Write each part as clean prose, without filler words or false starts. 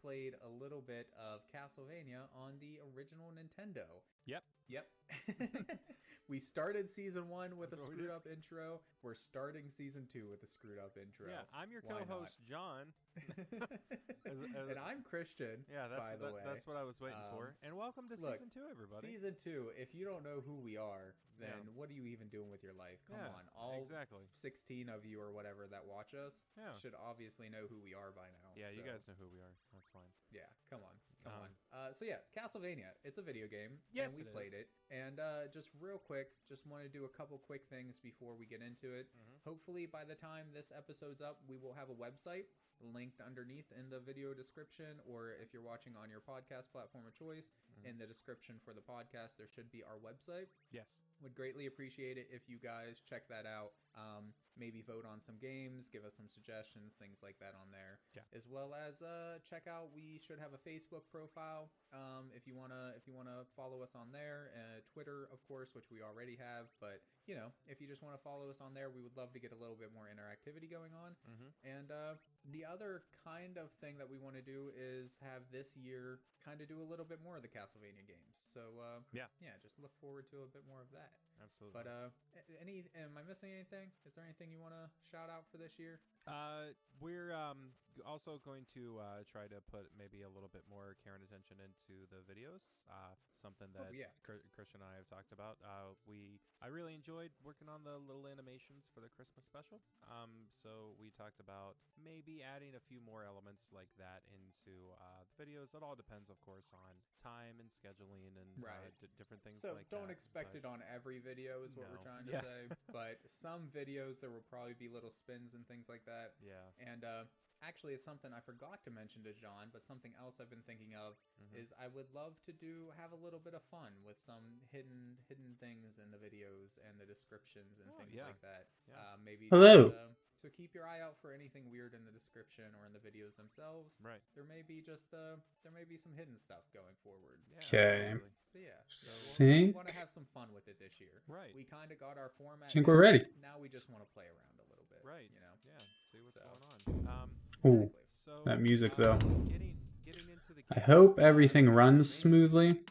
played a little bit of Castlevania on the original Nintendo. Yep. We started season 1 with a screwed up intro. We're starting season 2 with a screwed up intro. Yeah, I'm your co-host, John. And I'm Christian, by the way. That's what I was waiting for. And welcome to season 2, everybody. Season 2, if you don't know who we are, then what are you even doing with your life? Come on. All 16 of you or whatever that watch us should obviously know who we are by now. Yeah, you guys know who we are. That's fine. Yeah, come on. So Castlevania, it's a video game. Yes, and we played it. And just real quick, just want to do a couple quick things before we get into it. Hopefully by the time this episode's up, we will have a website linked underneath in the video description, or if you're watching on your podcast platform of choice, in the description for the podcast, there should be our website. Yes. Would greatly appreciate it if you guys check that out. Maybe vote on some games, give us some suggestions, things like that on there. Yeah. As well as check out, we should have a Facebook profile. If you wanna follow us on there, Twitter, of course, which we already have. But if you just want to follow us on there, we would love to get a little bit more interactivity going on. And the other kind of thing that we want to do is have this year kind of do a little bit more of the Castlevania games. So just look forward to a bit more of that. Absolutely. But am I missing anything? Is there anything you want to shout out for this year? We're also going to try to put maybe a little bit more care and attention into the videos. Something that Christian and I have talked about. I really enjoyed working on the little animations for the Christmas special. So we talked about maybe adding a few more elements like that into the videos. It all depends, of course, on time and scheduling and different things like that. So don't expect it on every video is what we're trying to say. But some videos, there will probably be little spins and things like that. Yeah. And actually, it's something I forgot to mention to John, but something else I've been thinking of is I would love to have a little bit of fun with some hidden things in the videos and the descriptions and things like that. Yeah. Maybe Hello. So keep your eye out for anything weird in the description or in the videos themselves. Right. There may be some hidden stuff going forward. Okay. So we want to have some fun with it this year. Right. We kind of got our format. I think we're ready. Now we just want to play around a little bit. Right. Yeah. See what's going on. Ooh, So, that music though. Getting into the I hope everything runs smoothly.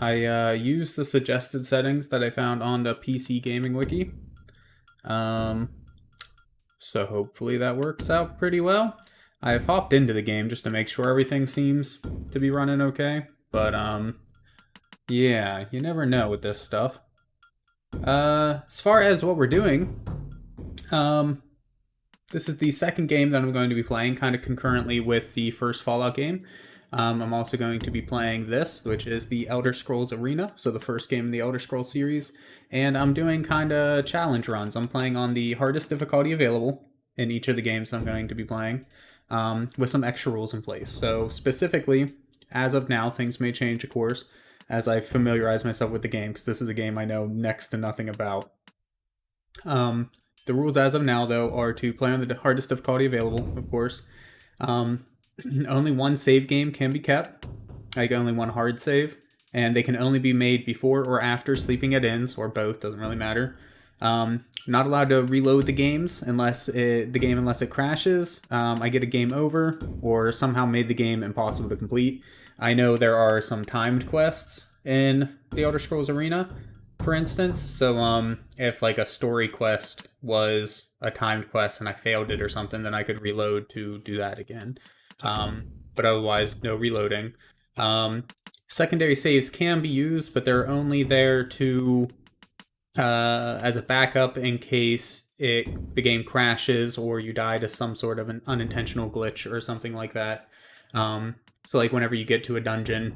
I used the suggested settings that I found on the PC Gaming Wiki. So hopefully that works out pretty well. I've hopped into the game just to make sure everything seems to be running okay. But, yeah, you never know with this stuff. As far as what we're doing, this is the second game that I'm going to be playing, kind of concurrently with the first Fallout game. I'm also going to be playing this, which is the Elder Scrolls Arena, so the first game in the Elder Scrolls series. And I'm doing kind of challenge runs. I'm playing on the hardest difficulty available in each of the games I'm going to be playing, with some extra rules in place. So specifically, as of now, things may change, of course, as I familiarize myself with the game, because this is a game I know next to nothing about. The rules as of now, though, are to play on the hardest difficulty available, of course. Only one save game can be kept, like only one hard save, and they can only be made before or after sleeping at inns, or both, doesn't really matter. Not allowed to reload the games unless it crashes. I get a game over, or somehow made the game impossible to complete. I know there are some timed quests in the Elder Scrolls Arena, for instance. So if like a story quest was a timed quest and I failed it or something, then I could reload to do that again. But otherwise, no reloading. Secondary saves can be used, but they're only there to as a backup in case the game crashes or you die to some sort of an unintentional glitch or something like that. So like whenever you get to a dungeon,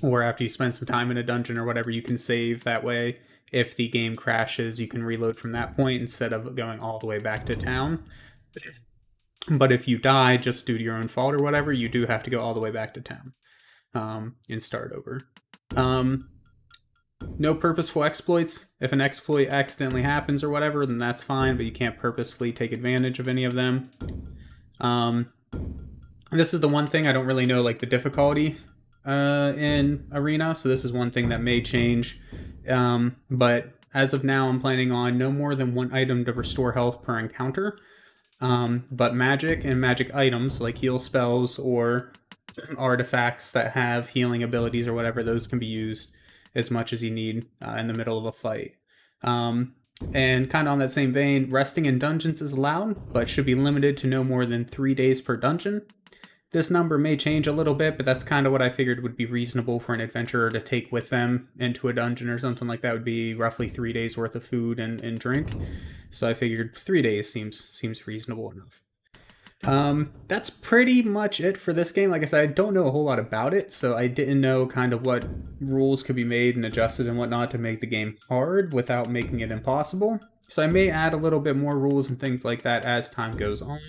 or after you spend some time in a dungeon or whatever, you can save that way. If the game crashes, you can reload from that point instead of going all the way back to town. But if you die just due to your own fault or whatever, you do have to go all the way back to town and start over. No purposeful exploits. If an exploit accidentally happens or whatever, then that's fine, but you can't purposefully take advantage of any of them. This is the one thing I don't really know, like the difficulty in Arena, so this is one thing that may change. But as of now, I'm planning on no more than one item to restore health per encounter. But magic and magic items like heal spells or artifacts that have healing abilities or whatever, those can be used as much as you need in the middle of a fight. And kind of on that same vein, resting in dungeons is allowed, but should be limited to no more than 3 days per dungeon. This number may change a little bit, but that's kind of what I figured would be reasonable for an adventurer to take with them into a dungeon or something like that. Would be roughly 3 days worth of food and drink. So I figured 3 days seems reasonable enough. That's pretty much it for this game. Like I said, I don't know a whole lot about it, so I didn't know kind of what rules could be made and adjusted and whatnot to make the game hard without making it impossible. So I may add a little bit more rules and things like that as time goes on.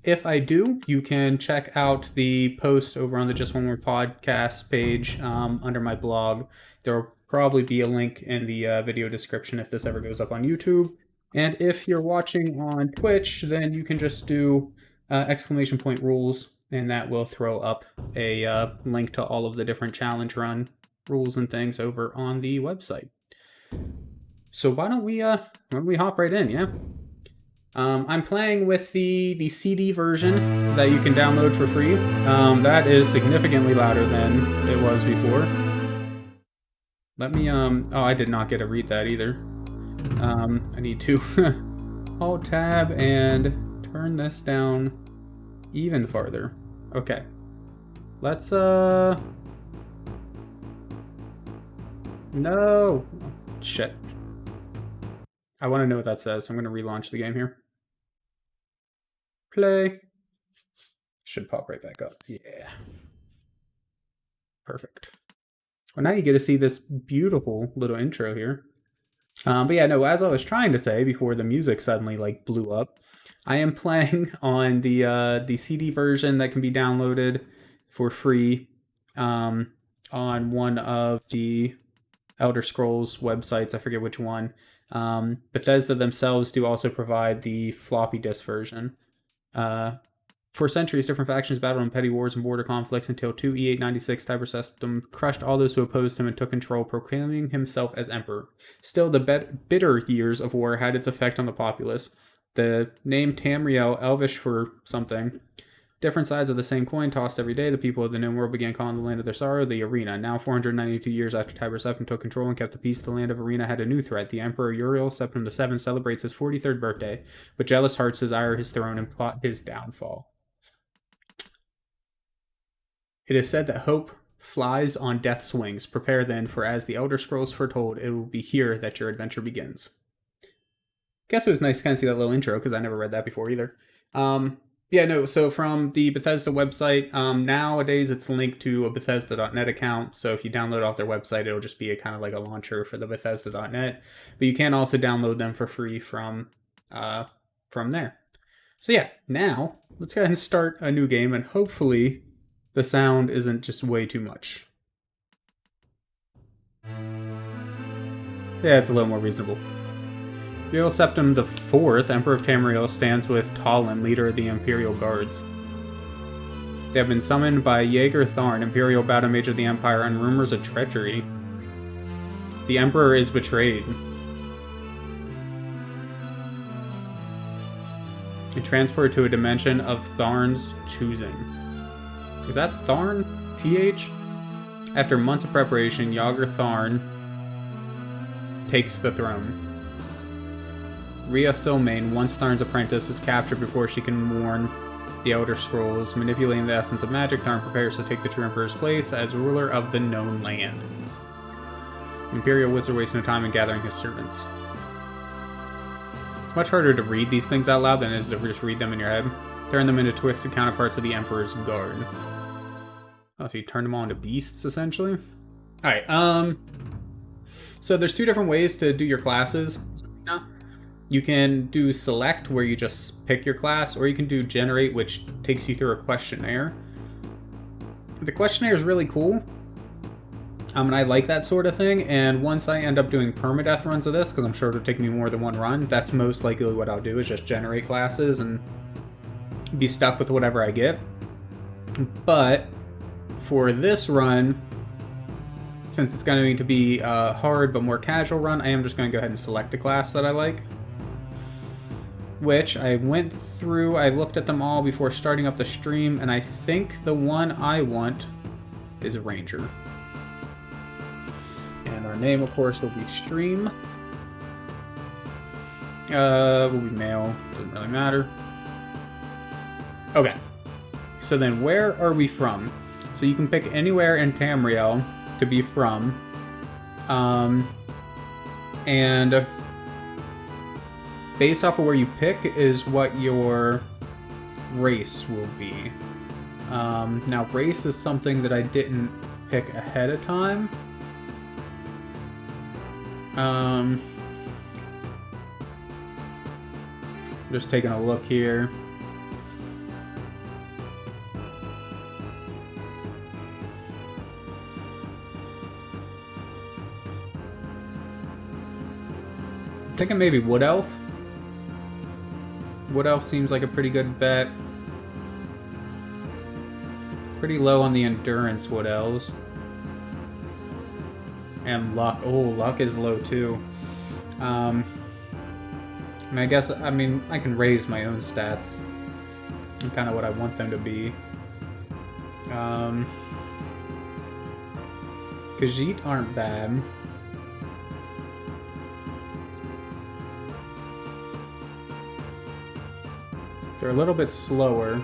If I do, you can check out the post over on the Just One More podcast page under my blog. There will probably be a link in the video description if this ever goes up on YouTube. And if you're watching on Twitch, then you can just do !rules, and that will throw up a link to all of the different challenge run rules and things over on the website. So why don't we hop right in, yeah? I'm playing with the CD version that you can download for free. That is significantly louder than it was before. Let me, oh, I did not get to read that either. I need to Alt-Tab and turn this down even farther. Okay. Let's, no! Shit. I want to know what that says, so I'm going to relaunch the game here. Play. Should pop right back up. Yeah. Perfect. Well, now you get to see this beautiful little intro here. But yeah, no, as I was trying to say before the music suddenly like blew up, I am playing on the CD version that can be downloaded for free on one of the Elder Scrolls websites. I forget which one. Bethesda themselves do also provide the floppy disk version. For centuries, different factions battled in petty wars and border conflicts until 2E896 Tiber Septim crushed all those who opposed him and took control, proclaiming himself as emperor. Still, the bitter years of war had its effect on the populace. The name Tamriel, Elvish for something, different sides of the same coin tossed every day, the people of the known world began calling the land of their sorrow the Arena. Now, 492 years after Tiber Septim took control and kept the peace, the land of Arena had a new threat. The Emperor Uriel Septim VII celebrates his 43rd birthday, but jealous hearts desire his throne and plot his downfall. It is said that hope flies on death's wings. Prepare then, for as the Elder Scrolls foretold, it will be here that your adventure begins. Guess it was nice to kind of see that little intro, because I never read that before either. Yeah, no, so from the Bethesda website, nowadays it's linked to a Bethesda.net account, so if you download off their website, it'll just be kind of like a launcher for the Bethesda.net, but you can also download them for free from there. So yeah, now, let's go ahead and start a new game, and hopefully the sound isn't just way too much. Yeah, it's a little more reasonable. Uriel Septim IV, Emperor of Tamriel, stands with Talon, leader of the Imperial Guards. They have been summoned by Jaeger Tharn, Imperial Battle Mage of the Empire, on rumors of treachery. The Emperor is betrayed. And transported to a dimension of Tharn's choosing. Is that Tharn? TH? After months of preparation, Jaeger Tharn takes the throne. Rhea Silmain, once Tharn's apprentice, is captured before she can warn the Elder Scrolls. Manipulating the essence of magic, Tharn prepares to take the true Emperor's place as ruler of the known land. The Imperial Wizard wastes no time in gathering his servants. It's much harder to read these things out loud than it is to just read them in your head. Turn them into twisted counterparts of the Emperor's Guard. Oh, so you turn them all into beasts, essentially? Alright, so there's two different ways to do your classes. You can do select, where you just pick your class, or you can do generate, which takes you through a questionnaire. The questionnaire is really cool, and I like that sort of thing, and once I end up doing permadeath runs of this, because I'm sure it'll take me more than one run, that's most likely what I'll do, is just generate classes and be stuck with whatever I get. But for this run, since it's going to be a hard but more casual run, I am just going to go ahead and select the class that I like. which I went through, I looked at them all before starting up the stream, and I think the one I want is a ranger. And our name, of course, will be stream. Will be male, doesn't really matter. Okay, so then where are we from? So you can pick anywhere in Tamriel to be from. And based off of where you pick is what your race will be. Now, race is something that I didn't pick ahead of time. Just taking a look here. I'm thinking maybe Wood Elf. Wood Elf seems like a pretty good bet. Pretty low on the endurance Wood Elves. And luck. Oh, luck is low too. And I guess, I mean, I can raise my own stats. And kind of what I want them to be. Khajiit aren't bad. They're a little bit slower.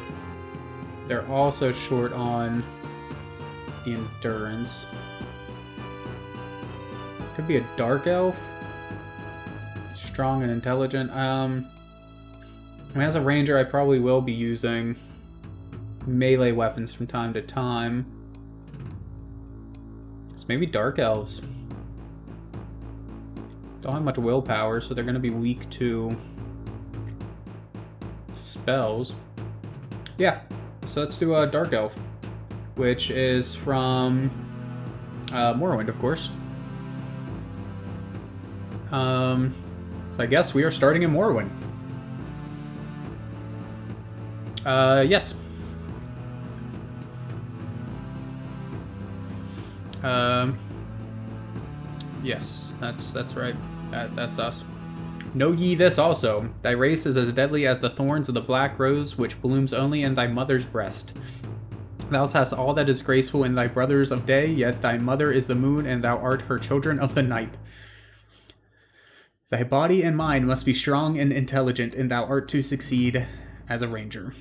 They're also short on the endurance. Could be a dark elf. Strong and intelligent. As a ranger, I probably will be using melee weapons from time to time. So maybe dark elves. Don't have much willpower, so they're going to be weak to spells. Yeah, so let's do a dark elf, which is from Morrowind, of course. So I guess we are starting in Morrowind. Yes. Yes, that's right. That's us. Know ye this also, thy race is as deadly as the thorns of the black rose, which blooms only in thy mother's breast. Thou hast all that is graceful in thy brothers of day, yet thy mother is the moon, and thou art her children of the night. Thy body and mind must be strong and intelligent, and thou art to succeed as a ranger.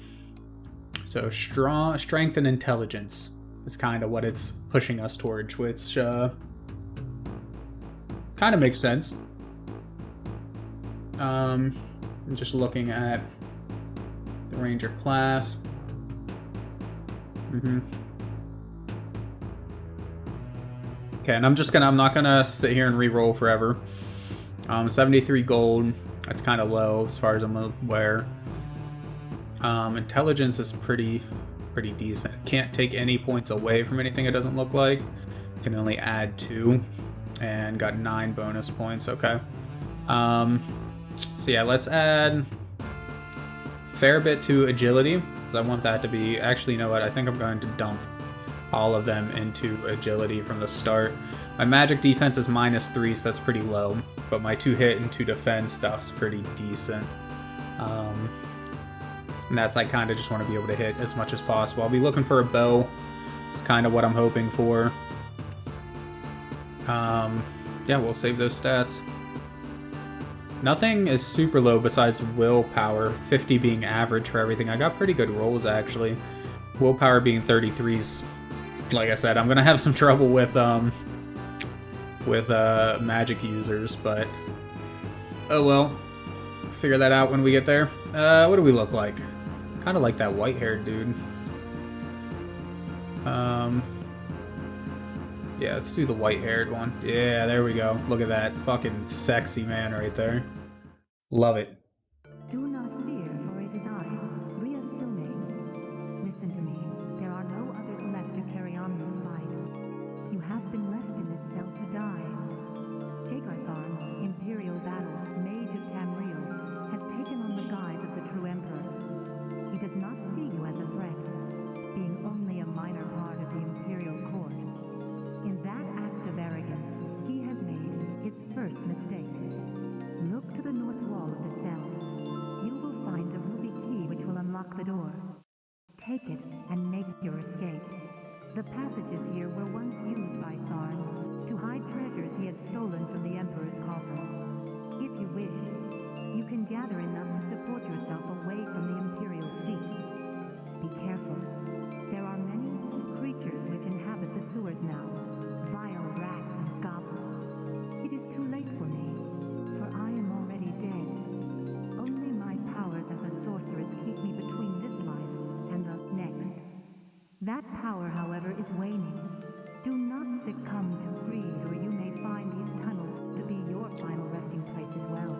So strength and intelligence is kind of what it's pushing us towards, which kind of makes sense. I'm just looking at the ranger class. Okay, and I'm not gonna sit here and re-roll forever. 73 gold. That's kind of low as far as I'm aware. Intelligence is pretty decent. Can't take any points away from anything, it doesn't look like. Can only add 2. And got 9 bonus points, okay. So yeah, let's add a fair bit to agility, because I want that to be... Actually, you know what? I think I'm going to dump all of them into agility from the start. My magic defense is -3, so that's pretty low. But my 2 hit and 2 defense stuff's pretty decent. And that's, I kind of just want to be able to hit as much as possible. I'll be looking for a bow. It's kind of what I'm hoping for. Yeah, we'll save those stats. Nothing is super low besides willpower, 50 being average for everything. I got pretty good rolls, actually. Willpower being 33's, like I said, I'm going to have some trouble with magic users, but oh well. Figure that out when we get there. What do we look like? Kind of like that white-haired dude. Yeah, let's do the white-haired one. Yeah, there we go. Look at that fucking sexy man right there. Love it. Do not fear, for it is I, reassuming. Listen to me. There are no others left to carry on this fight. You have been left in this cell to die. Hagarthar, Imperial Battle, Mage of Tamriel, has taken on the guise of the true Emperor. He does not see you as a threat, being only a minor part of the Imperial Court. In that act of arrogance, he has made his first mistake. Look to the north wall of the cell. That power, however, is waning. Do not succumb to greed, or you may find these tunnels to be your final resting place as well.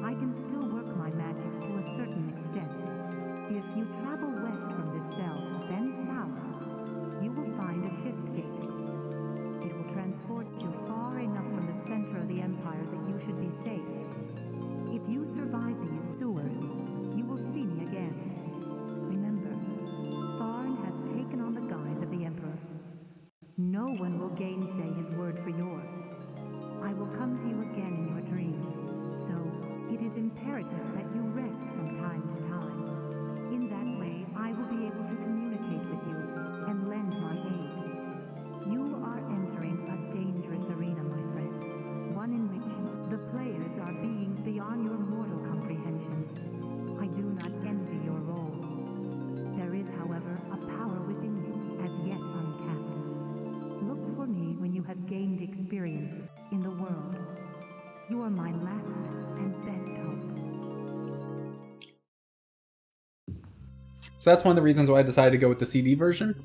I can still work my magic to a certain extent. If you travel west from this cell, then south, you will find a shift gate. It will transport you far enough from the center of the Empire that you should be safe. If you survive these sewers, you will see me again. Remember, Farn has taken on the guise of the Emperor. No one will gainsay his word for yours. I will come to you again in your dreams, so it is imperative that you rest from time to time. In that way, I will be able to communicate with you and lend my aid. You are entering a dangerous arena, my friend, one in which the players are beings beyond your mortal comprehension. I do not envy your role. There is, however, a power within you, as yet untapped. Look for me when you have gained experience in the world. You are my last and best hope. So that's one of the reasons why I decided to go with the CD version,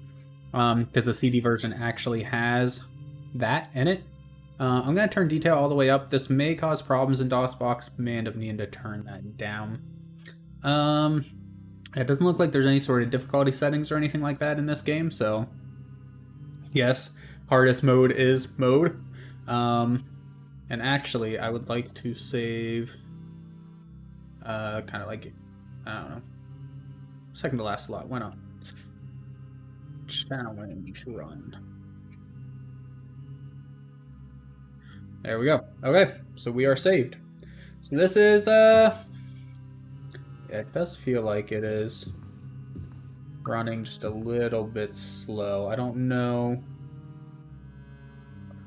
because the CD version actually has that in it. I'm going to turn detail all the way up. This may cause problems in DOSBox. May end up needing to turn that down. It doesn't look like there's any sort of difficulty settings or anything like that in this game, so yes, hardest mode is mode. And actually, I would like to save, kind of like, I don't know, second to last slot. Why not? Challenge run. There we go. Okay, so we are saved. So this is, yeah, it does feel like it is running just a little bit slow. I don't know.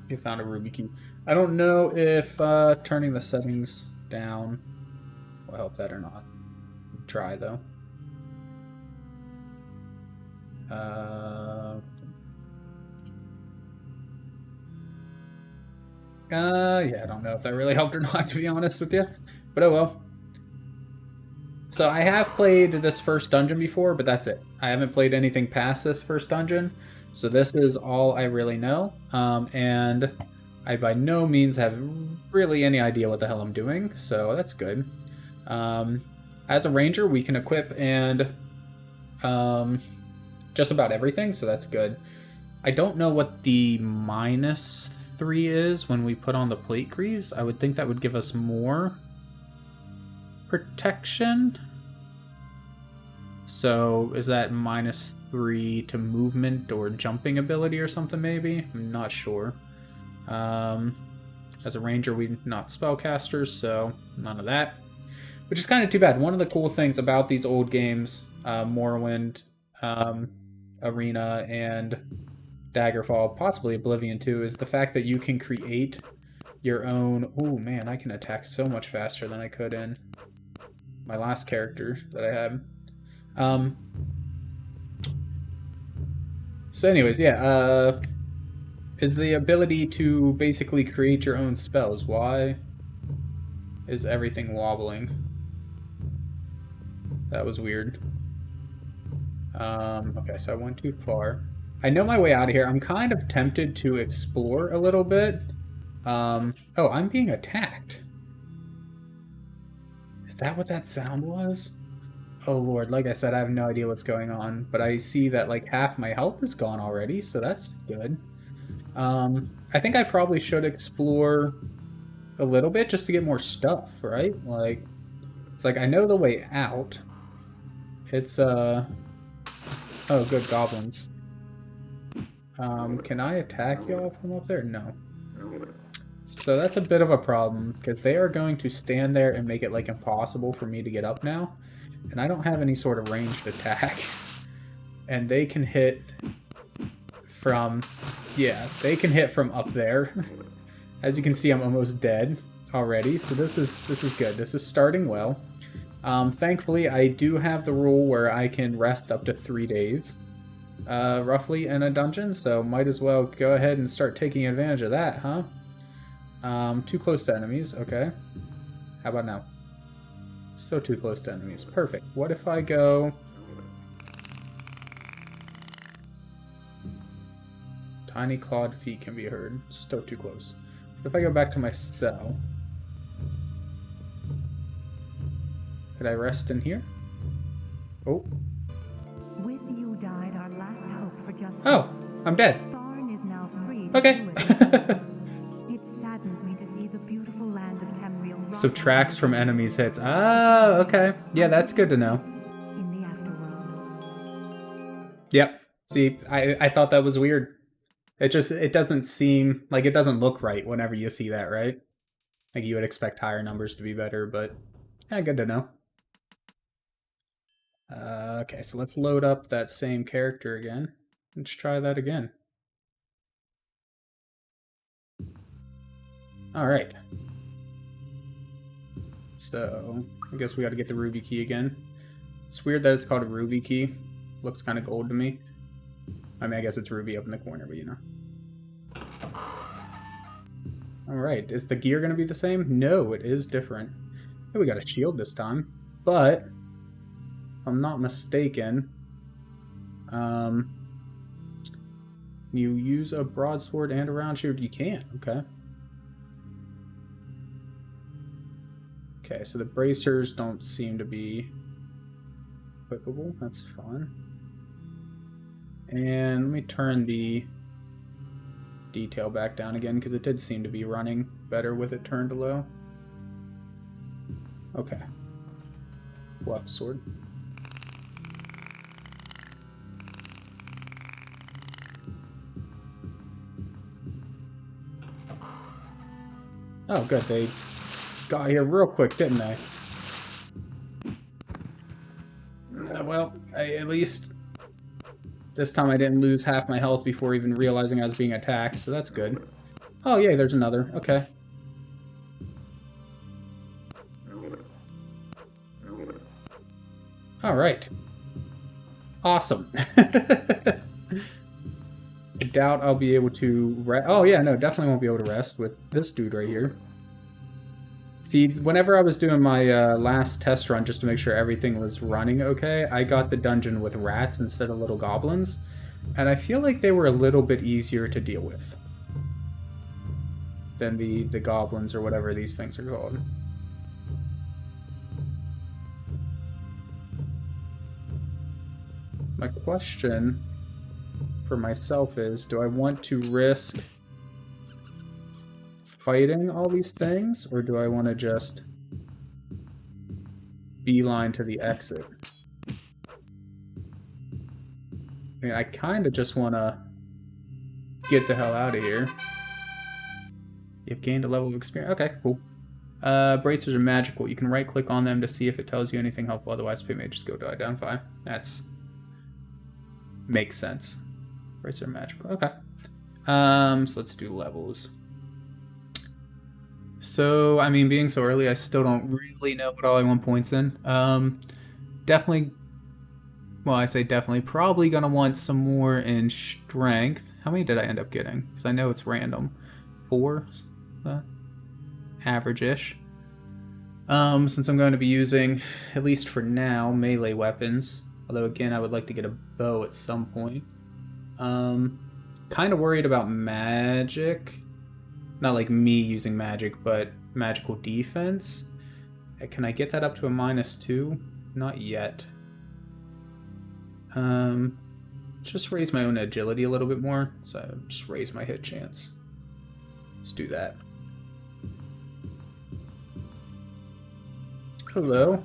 You found a Ruby key. I don't know if turning the settings down will help that or not. Try though. Yeah, I don't know if that really helped or not, to be honest with you. But oh well. So I have played this first dungeon before, but that's it. I haven't played anything past this first dungeon. So this is all I really know. And I by no means have really any idea what the hell I'm doing. So that's good. As a ranger, we can equip and just about everything. So that's good. I don't know what the -3 is when we put on the plate greaves. I would think that would give us more protection. So is that -3 to movement or jumping ability or something maybe? I'm not sure. As a ranger, we're not spellcasters, so none of that. Which is kind of too bad. One of the cool things about these old games, Morrowind, Arena, and Daggerfall, possibly Oblivion too, is the fact that you can create your own... Oh man, I can attack so much faster than I could in my last character that I had. So anyways, yeah, is the ability to basically create your own spells. Why is everything wobbling? That was weird. Okay, so I went too far. I know my way out of here. I'm kind of tempted to explore a little bit. Oh, I'm being attacked. Is that what that sound was? Oh lord, like I said, I have no idea what's going on, but I see that like half my health is gone already, so that's good. I think I probably should explore a little bit just to get more stuff, right? Like, it's like I know the way out. It's, oh, good, goblins. Can I attack y'all from up there? No. So that's a bit of a problem, because they are going to stand there and make it, like, impossible for me to get up now. And I don't have any sort of ranged attack. And they can hit from... Yeah, they can hit from up there. As you can see, I'm almost dead already, so this is good. This is starting well. Thankfully, I do have the rule where I can rest up to 3 days, roughly, in a dungeon, so might as well go ahead and start taking advantage of that, huh? Too close to enemies, okay. How about now? Still too close to enemies. Perfect. What if I go... Tiny clawed feet can be heard. Still too close. If I go back to my cell... Could I rest in here? Oh. With you died our last hope for justice. Oh, I'm dead. Thorn is now free. Okay. It saddens me to see the beautiful land of Tamriel. Subtracts from enemies' hits. Oh, okay. Yeah, that's good to know. In the afterworld. Yep. See, I thought that was weird. It doesn't seem like it doesn't look right whenever you see that, right? Like you would expect higher numbers to be better, but yeah, good to know. Okay, so let's load up that same character again. Let's try that again. Alright. So, I guess we gotta get the ruby key again. It's weird that it's called a ruby key. Looks kind of gold to me. I mean, I guess it's ruby up in the corner, but you know. Alright, is the gear gonna be the same? No, it is different. Oh, we got a shield this time, but... if I'm not mistaken, you use a broadsword and a round shield. You can, okay. Okay, so the bracers don't seem to be equipable. That's fine. And let me turn the detail back down again, because it did seem to be running better with it turned to low. Okay. Left sword. Oh, good. They got here real quick, didn't they? Well, at least this time I didn't lose half my health before even realizing I was being attacked, so that's good. Oh, yeah, there's another. Okay. All right. Awesome. I doubt I'll be able to rest. Oh, yeah, no, definitely won't be able to rest with this dude right here. See, whenever I was doing my last test run just to make sure everything was running okay, I got the dungeon with rats instead of little goblins. And I feel like they were a little bit easier to deal with than the goblins or whatever these things are called. My question for myself is, do I want to risk fighting all these things, or do I want to just beeline to the exit? I mean, I kind of just want to get the hell out of here. You've gained a level of experience. Okay, cool. Bracers are magical. You can right-click on them to see if it tells you anything helpful. Otherwise, may just go to identify. That's... makes sense. Bracers are magical. Okay. So let's do levels. So, I mean, being so early, I still don't really know what all I want points in. Definitely, well, I say definitely, probably going to want some more in strength. How many did I end up getting? Because I know it's random. 4? Average-ish. Since I'm going to be using, at least for now, melee weapons. Although, again, I would like to get a bow at some point. Kind of worried about magic. Not like me using magic, but magical defense. Can I get that up to a -2? Not yet. Just raise my own agility a little bit more. So just raise my hit chance. Let's do that. Hello.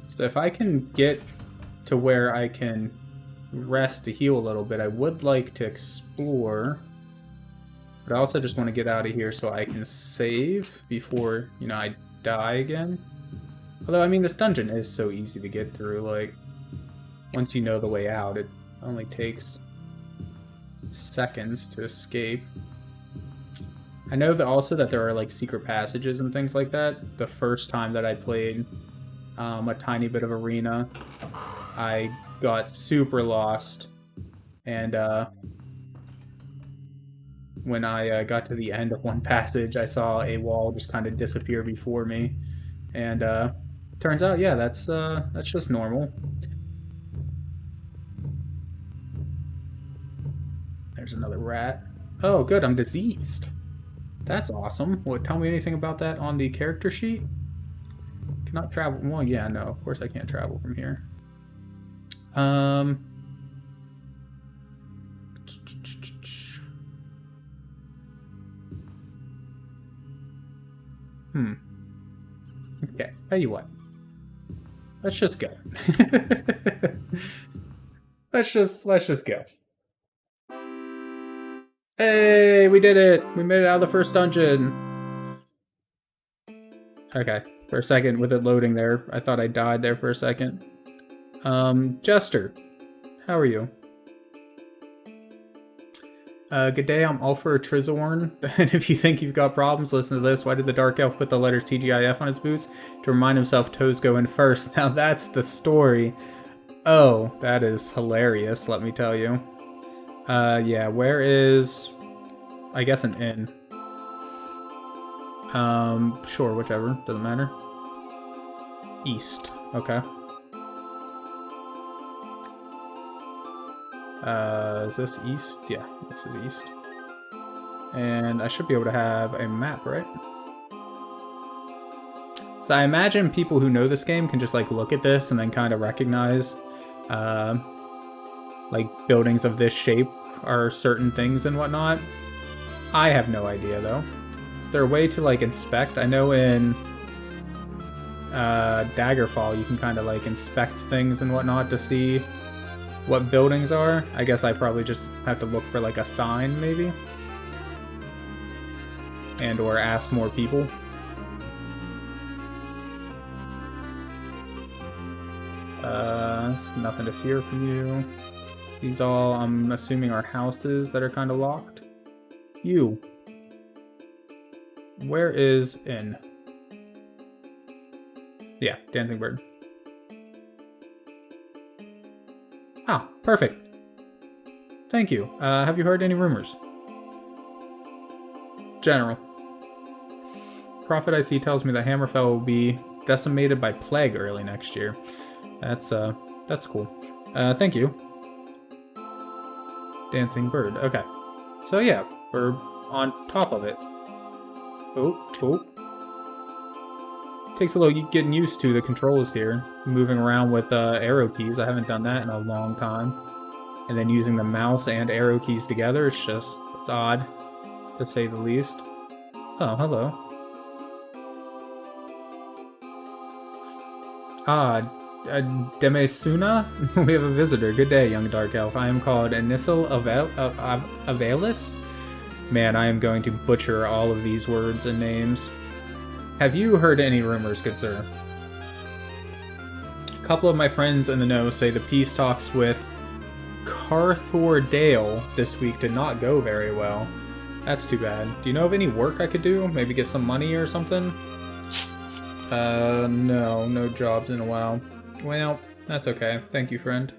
So if I can get to where I can rest to heal a little bit, I would like to explore, but I also just want to get out of here so I can save before, you know, I die again. Although, I mean, this dungeon is so easy to get through, like, once you know the way out, it only takes seconds to escape. I know that also that there are, like, secret passages and things like that. The first time that I played a tiny bit of Arena, I got super lost, and when I got to the end of one passage, I saw a wall just kind of disappear before me, and Turns out, yeah, that's just normal. There's another rat. Oh, good, I'm diseased. That's awesome. What? Tell me anything about that on the character sheet? Cannot travel. Well, yeah, no, of course I can't travel from here. Okay, tell you what. Let's just go. let's just go. Hey, we did it! We made it out of the first dungeon. Okay, for a second with it loading there, I thought I died there for a second. Jester, how are you? Good day, I'm Ulfur Trizorn, and if you think you've got problems, listen to this. Why did the Dark Elf put the letter TGIF on his boots? To remind himself toes go in first. Now that's the story. Oh, that is hilarious, let me tell you. Yeah, where is... I guess an inn. Sure, whichever, doesn't matter. East, okay. Is this east? Yeah, this is east. And I should be able to have a map, right? So I imagine people who know this game can just like look at this and then kind of recognize like buildings of this shape are certain things and whatnot. I have no idea though. Is there a way to like inspect? I know in Daggerfall you can kind of like inspect things and whatnot to see what buildings are. I guess I probably just have to look for like a sign maybe. And or ask more people. It's nothing to fear from you. These all, I'm assuming, are houses that are kind of locked. You. Where is inn? Yeah, Dancing Bird. Ah, perfect. Thank you. Have you heard any rumors? General. Prophet I see tells me that Hammerfell will be decimated by plague early next year. That's cool. Thank you. Dancing Bird. Okay. So yeah, we're on top of it. Oh. Takes a little getting used to the controls here. Moving around with arrow keys. I haven't done that in a long time. And then using the mouse and arrow keys together, it's odd, to say the least. Oh, hello. Demesuna? We have a visitor. Good day, young dark elf. I am called Anisal Avelis. Man, I am going to butcher all of these words and names. Have you heard any rumors, good sir? A couple of my friends in the know say the peace talks with Carthor Dale this week did not go very well. That's too bad. Do you know of any work I could do? Maybe get some money or something? No jobs in a while. Well, that's okay. Thank you, friend.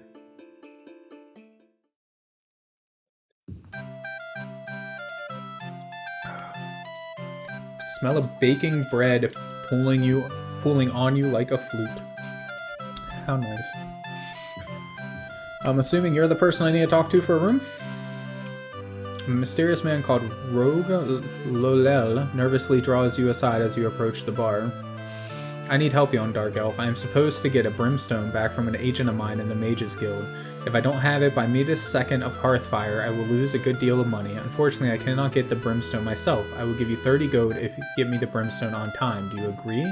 Smell of baking bread pulling on you like a flute. How nice. I'm assuming you're the person I need to talk to for a room? A mysterious man called Rogue Lolel nervously draws you aside as you approach the bar. I need help, young dark elf. I am supposed to get a brimstone back from an agent of mine in the Mages Guild. If I don't have it by Metis second of Hearthfire, I will lose a good deal of money. Unfortunately, I cannot get the brimstone myself. I will give you 30 gold if you give me the brimstone on time. Do you agree?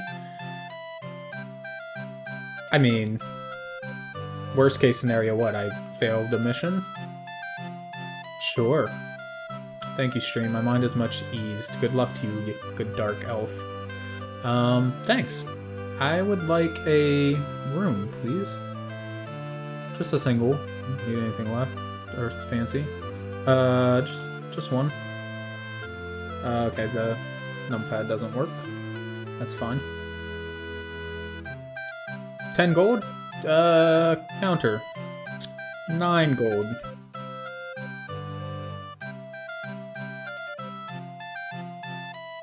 I mean, worst case scenario, what? I failed the mission? Sure. Thank you, stream. My mind is much eased. Good luck to you, you good dark elf. Thanks. I would like a room, please. Just a single. Need anything left? Or fancy? Just one. Okay, the numpad doesn't work. That's fine. 10 gold? Counter. 9 gold.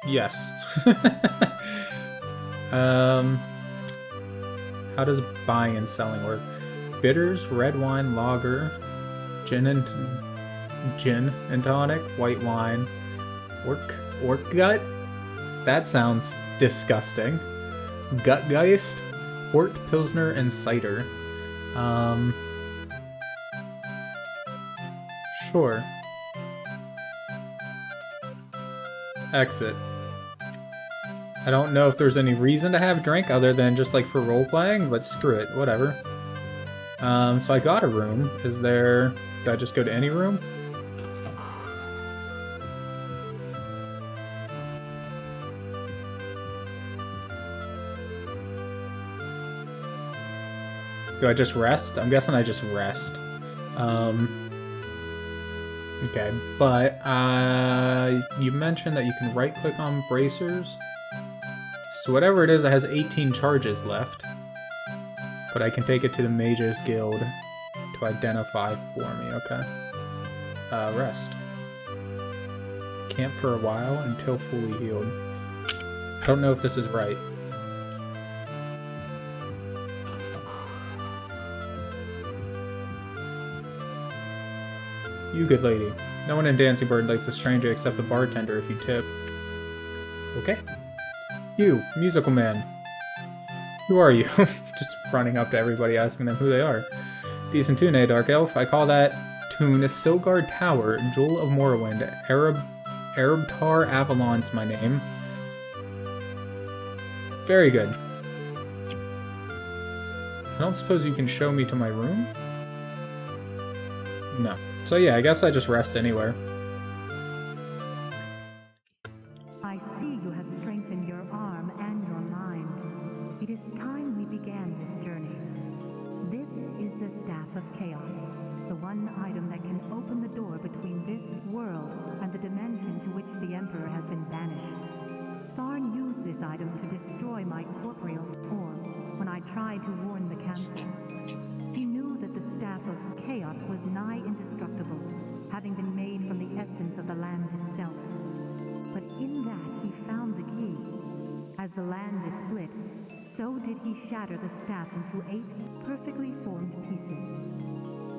Yes. How does buying and selling work? Bitters, red wine, lager, gin and tonic, white wine, orc gut? That sounds disgusting. Gutgeist, Ort, Pilsner, and cider. Sure. Exit. I don't know if there's any reason to have a drink other than just like for role-playing, but screw it, whatever. So I got a room. Is there... Do I just go to any room? Do I just rest? I'm guessing I just rest. Okay, but you mentioned that you can right-click on bracers. So whatever it is, it has 18 charges left. But I can take it to the Mages Guild to identify for me, okay. Rest. Camp for a while until fully healed. I don't know if this is right. You good lady. No one in Dancing Bird likes a stranger except the bartender if you tip. Okay. You, musical man. Who are you? Just running up to everybody asking them who they are. Decent tune, eh, Dark Elf? I call that tune Silgard Tower, Jewel of Morrowind, Arabtar Avalon's my name. Very good. I don't suppose you can show me to my room? No. So yeah, I guess I just rest anywhere. I see you have strengthened your arm and your mind. It is time we began this journey. This is the Staff of Chaos, the one item that can open the door between this world and the dimension to which the Emperor has been banished. Tharn used this item to destroy my corporeal form when I tried to warn the Council. He knew that the Staff of Chaos was nigh indestructible, having been made from the essence of the land itself. But in that he found the key. As the land is split, so did he shatter the staff into 8 perfectly formed pieces.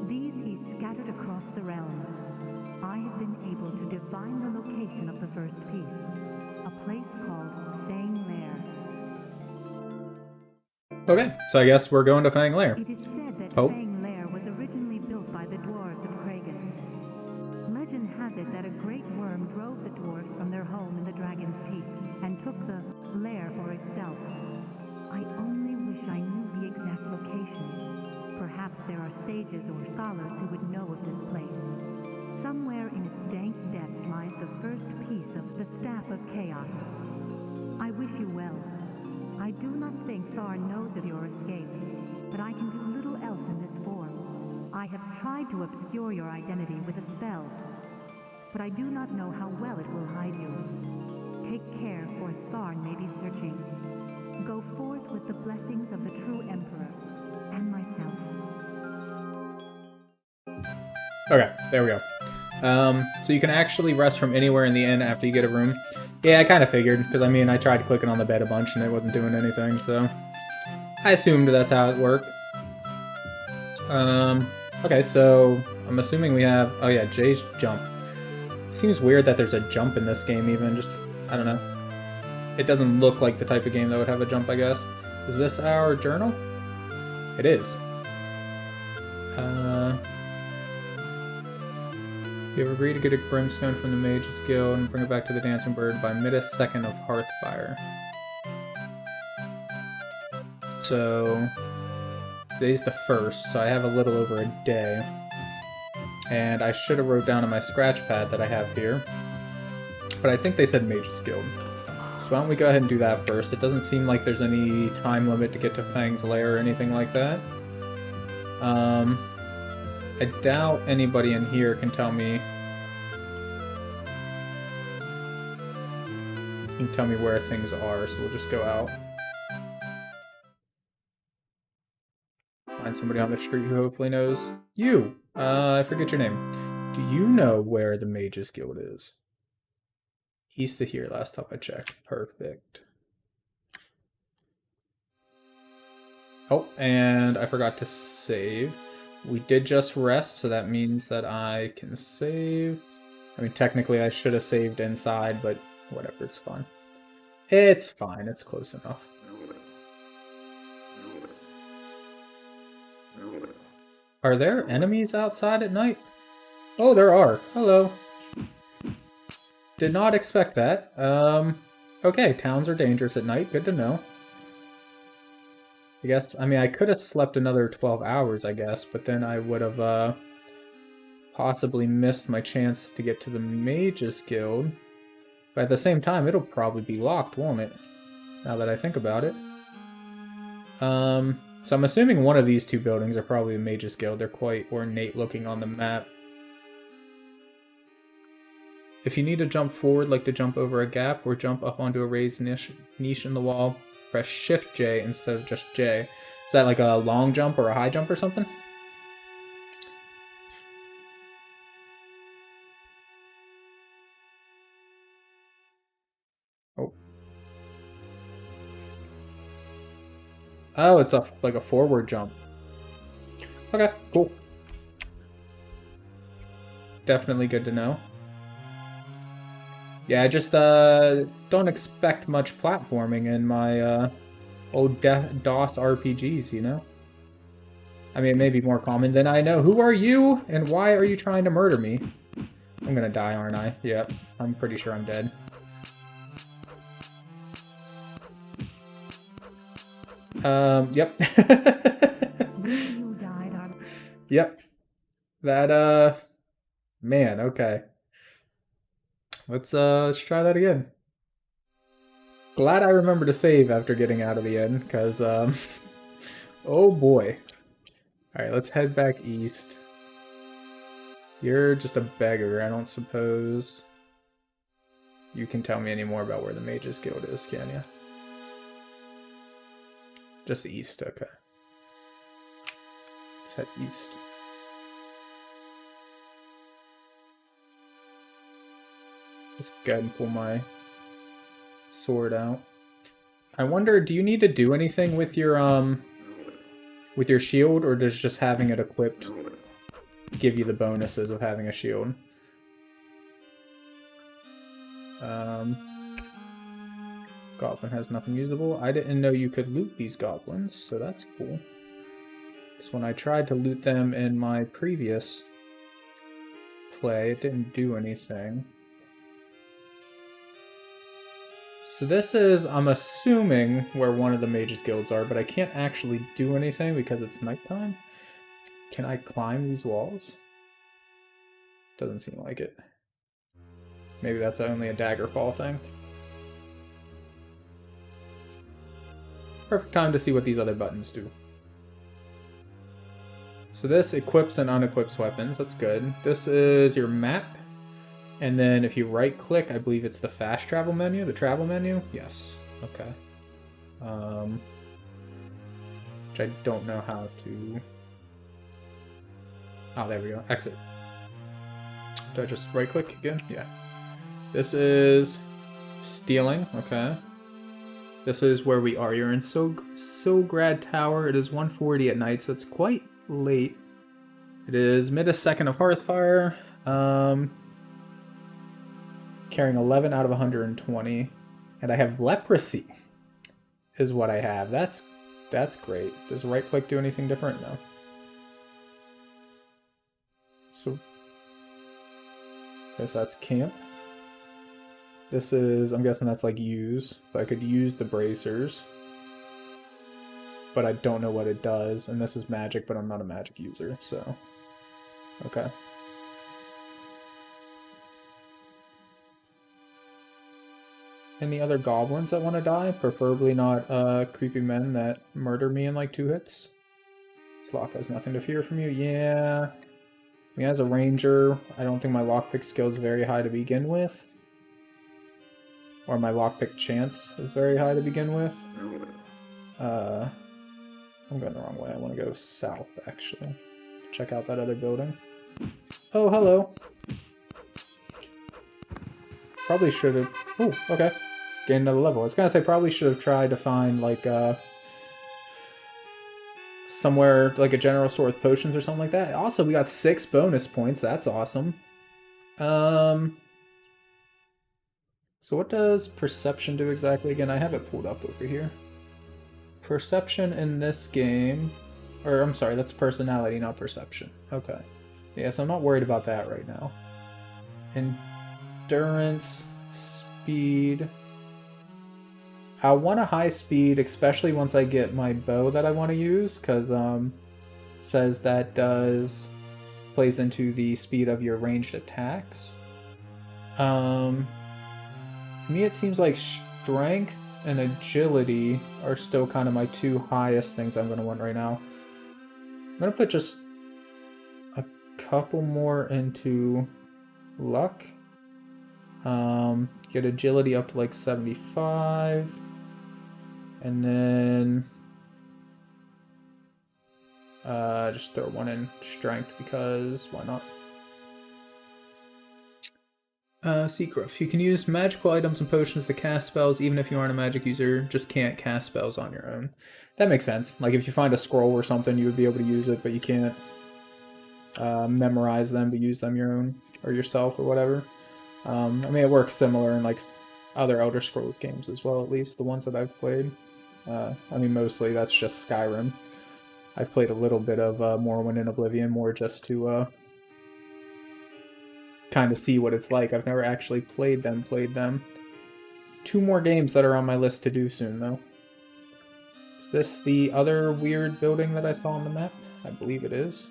These he scattered across the realm. I have been able to divine the location of the first piece, a place called Fang Lair. Okay, so I guess we're going to Fang Lair. It is said that Fang Lair was originally built by the dwarves of Kragan. Legend has it that a great worm drove the dwarves from their home in the Dragon's Teeth and took the lair for itself. I only wish I knew the exact location. Perhaps there are sages or scholars who would know of this place. Somewhere in its dank depths lies the first piece of the Staff of Chaos. I wish you well. I do not think Tharn knows of your escape, but I can do little else in this form. I have tried to obscure your identity with a spell, but I do not know how well it will hide you. Take care, for Tharn may be searching. Go forth with the blessings of the true Emperor, and myself. Okay, there we go. So you can actually rest from anywhere in the inn after you get a room. Yeah, I kind of figured, because I mean, I tried clicking on the bed a bunch and it wasn't doing anything, so I assumed that's how it worked. Okay, so I'm assuming we have, oh yeah, Jay's jump. Seems weird that there's a jump in this game even, just, I don't know. It doesn't look like the type of game that would have a jump, I guess. Is this our journal? It is. You have agreed to get a brimstone from the Mage's Guild and bring it back to the Dancing Bird by mid-second of Hearthfire. So, today's the 1st, so I have a little over a day. And I should have wrote down on my scratch pad that I have here. But I think they said Mage's Guild. So why don't we go ahead and do that first. It doesn't seem like there's any time limit to get to Fang's Lair or anything like that. I doubt anybody in here can tell me where things are, so we'll just go out. Find somebody on the street who hopefully knows. You! I forget your name. Do you know where the Mage's Guild is? East of here, last time I checked. Perfect. Oh, and I forgot to save. We did just rest, so that means that I can save. I mean, technically I should have saved inside, but whatever, it's fine. It's fine, it's close enough. Are there enemies outside at night? Oh, there are. Hello. Did not expect that. Okay, towns are dangerous at night. Good to know. I guess, I mean, I could have slept another 12 hours, I guess, but then I would have, possibly missed my chance to get to the Mages Guild. But at the same time, it'll probably be locked, won't it? Now that I think about it. So I'm assuming one of these two buildings are probably the Mages Guild. They're quite ornate looking on the map. If you need to jump forward, like to jump over a gap or jump up onto a raised niche in the wall, press Shift J instead of just J. Is that like a long jump or a high jump or something? Oh. Oh, it's like a forward jump. Okay, cool. Definitely good to know. Yeah, I just don't expect much platforming in my old DOS RPGs, you know? I mean, it may be more common than I know. Who are you, and why are you trying to murder me? I'm gonna die, aren't I? Yep, I'm pretty sure I'm dead. Yep. Yep. That, man, okay. Let's try that again. Glad I remember to save after getting out of the end, because, oh boy. Alright, let's head back east. You're just a beggar, I don't suppose you can tell me any more about where the Mages Guild is, can you? Just east, okay. Let's head east. Let's go ahead and pull my sword out. I wonder, do you need to do anything with your shield, or does just having it equipped give you the bonuses of having a shield? Goblin has nothing usable. I didn't know you could loot these goblins, so that's cool. Because when I tried to loot them in my previous play, it didn't do anything. So this is, I'm assuming, where one of the Mages Guilds are, but I can't actually do anything because it's nighttime. Can I climb these walls? Doesn't seem like it. Maybe that's only a daggerfall thing. Perfect time to see what these other buttons do. So this equips and unequips weapons, that's good. This is your map. And then if you right click, I believe it's the fast travel menu, the travel menu? Yes. Okay. Which I don't know how to... Oh, there we go. Exit. Do I just right click again? Yeah. This is stealing. Okay. This is where we are. You're in Sograd Tower. It is 1:40 at night, so it's quite late. It is mid a second of Hearthfire. Carrying 11 out of 120. And I have leprosy, is what I have. That's great. Does right click do anything different? No. So, I guess that's camp. This is, I'm guessing that's like use. So I could use the bracers. But I don't know what it does. And this is magic, but I'm not a magic user, so. Okay. Any other goblins that want to die? Preferably not creepy men that murder me in like 2 hits. This lock has nothing to fear from you. Yeah. I mean, as a ranger, I don't think my lockpick skill is very high to begin with. Or my lockpick chance is very high to begin with. I'm going the wrong way. I want to go south, actually. Check out that other building. Oh, hello. Probably should have... Oh, okay. Gained another level. I was going to say, probably should have tried to find, like, somewhere like a general store with potions or something like that. Also, we got 6 bonus points. That's awesome. So what does perception do exactly again? I have it pulled up over here. Perception in this game, or I'm sorry, that's personality, not perception. Okay. Yeah, so I'm not worried about that right now. Endurance, speed. I want a high speed, especially once I get my bow that I want to use, because it says that plays into the speed of your ranged attacks. To me, it seems like strength and agility are still kind of my 2 highest things I'm going to want right now. I'm going to put just a couple more into luck. Get agility up to like 75. And then just throw one in strength because why not? Secret. You can use magical items and potions to cast spells even if you aren't a magic user, just can't cast spells on your own. That makes sense. Like if you find a scroll or something, you would be able to use it, but you can't memorize them but use them your own or yourself or whatever. I mean, it works similar in like other Elder Scrolls games as well, at least the ones that I've played. I mean, mostly that's just Skyrim. I've played a little bit of Morrowind and Oblivion, more just to kind of see what it's like. I've never actually played them. 2 more games that are on my list to do soon, though. Is this the other weird building that I saw on the map? I believe it is.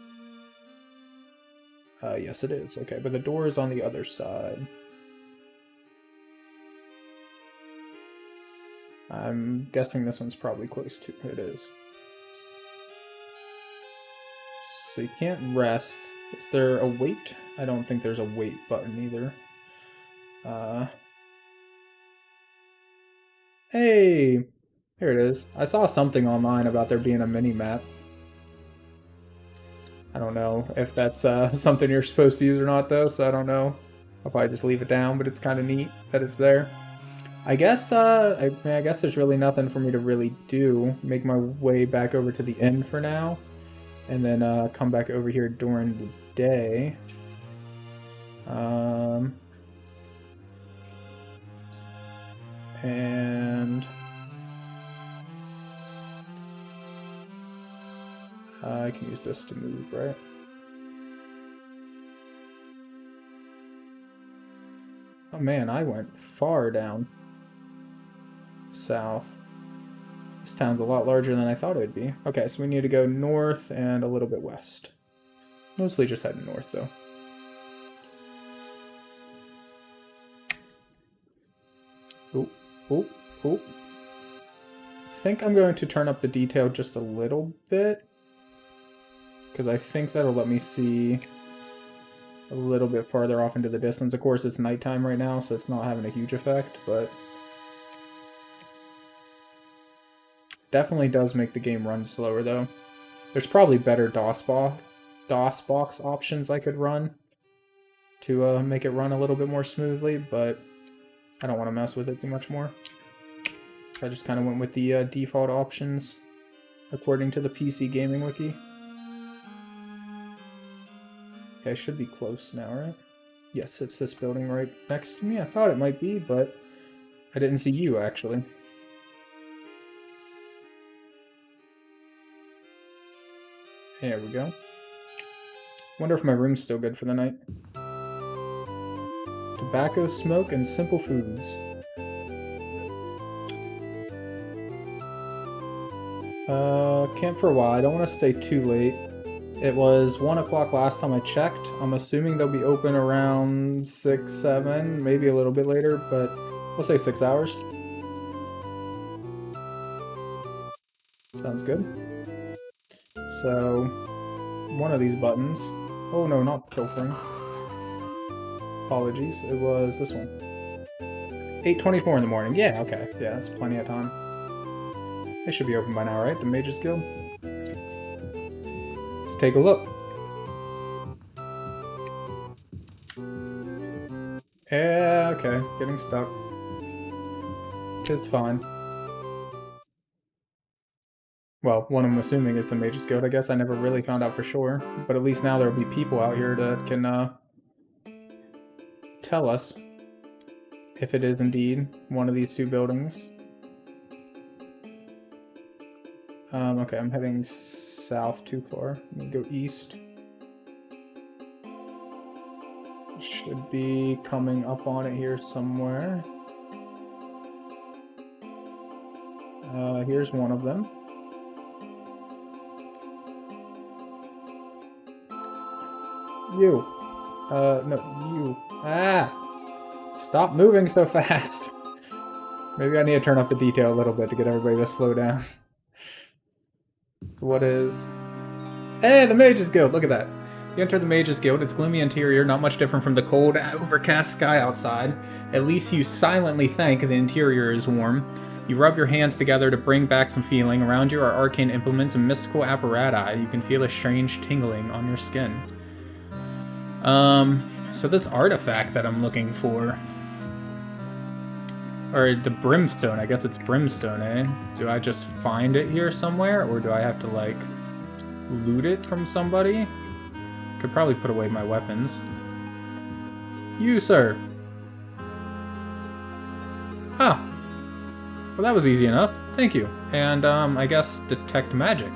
Yes, it is. Okay, but the door is on the other side. I'm guessing this one's probably close to it. Is. So you can't rest. Is there a wait? I don't think there's a wait button either. Hey! Here it is. I saw something online about there being a mini-map. I don't know if that's something you're supposed to use or not, though, so I don't know. I'll probably just leave it down, but it's kind of neat that it's there. I guess I guess there's really nothing for me to really do. Make my way back over to the inn for now, and then come back over here during the day. And I can use this to move, right? Oh man, I went far down south. This town's a lot larger than I thought it would be. Okay, so we need to go north and a little bit west. Mostly just heading north, though. Oh, oh, oh. I think I'm going to turn up the detail just a little bit, because I think that'll let me see a little bit farther off into the distance. Of course, it's nighttime right now, so it's not having a huge effect, but definitely does make the game run slower, though. There's probably better DOS box options I could run to make it run a little bit more smoothly, but I don't want to mess with it too much more. So I just kind of went with the default options according to the PC Gaming Wiki. Okay, I should be close now, right? Yes, it's this building right next to me. I thought it might be, but I didn't see you, actually. There we go. Wonder if my room's still good for the night. Tobacco, smoke, and simple foods. Camp for a while. I don't want to stay too late. It was 1 o'clock last time I checked. I'm assuming they'll be open around 6, 7, maybe a little bit later, but we'll say 6 hours. Sounds good. So, one of these buttons. Oh no, not pilfering. Apologies, it was this one. 8:24 in the morning. Yeah, okay. Yeah, that's plenty of time. They should be open by now, right? The Mages Guild? Let's take a look. Yeah, okay. Getting stuck. It's fine. Well, one I'm assuming is the Mage's Guild. I guess I never really found out for sure. But at least now there'll be people out here that can tell us if it is indeed one of these two buildings. Okay, I'm heading south too far. Let me go east. Should be coming up on it here somewhere. Here's one of them. You. No, you. Ah! Stop moving so fast! Maybe I need to turn up the detail a little bit to get everybody to slow down. What is... Hey, the Mage's Guild! Look at that. You enter the Mage's Guild. Its gloomy interior, not much different from the cold, overcast sky outside. At least you silently thank the interior is warm. You rub your hands together to bring back some feeling. Around you are arcane implements and mystical apparatus. You can feel a strange tingling on your skin. So this artifact that I'm looking for... Or the brimstone, I guess it's brimstone, eh? Do I just find it here somewhere, or do I have to, like, loot it from somebody? Could probably put away my weapons. You, sir! Ah! Well, that was easy enough. Thank you. And, I guess detect magic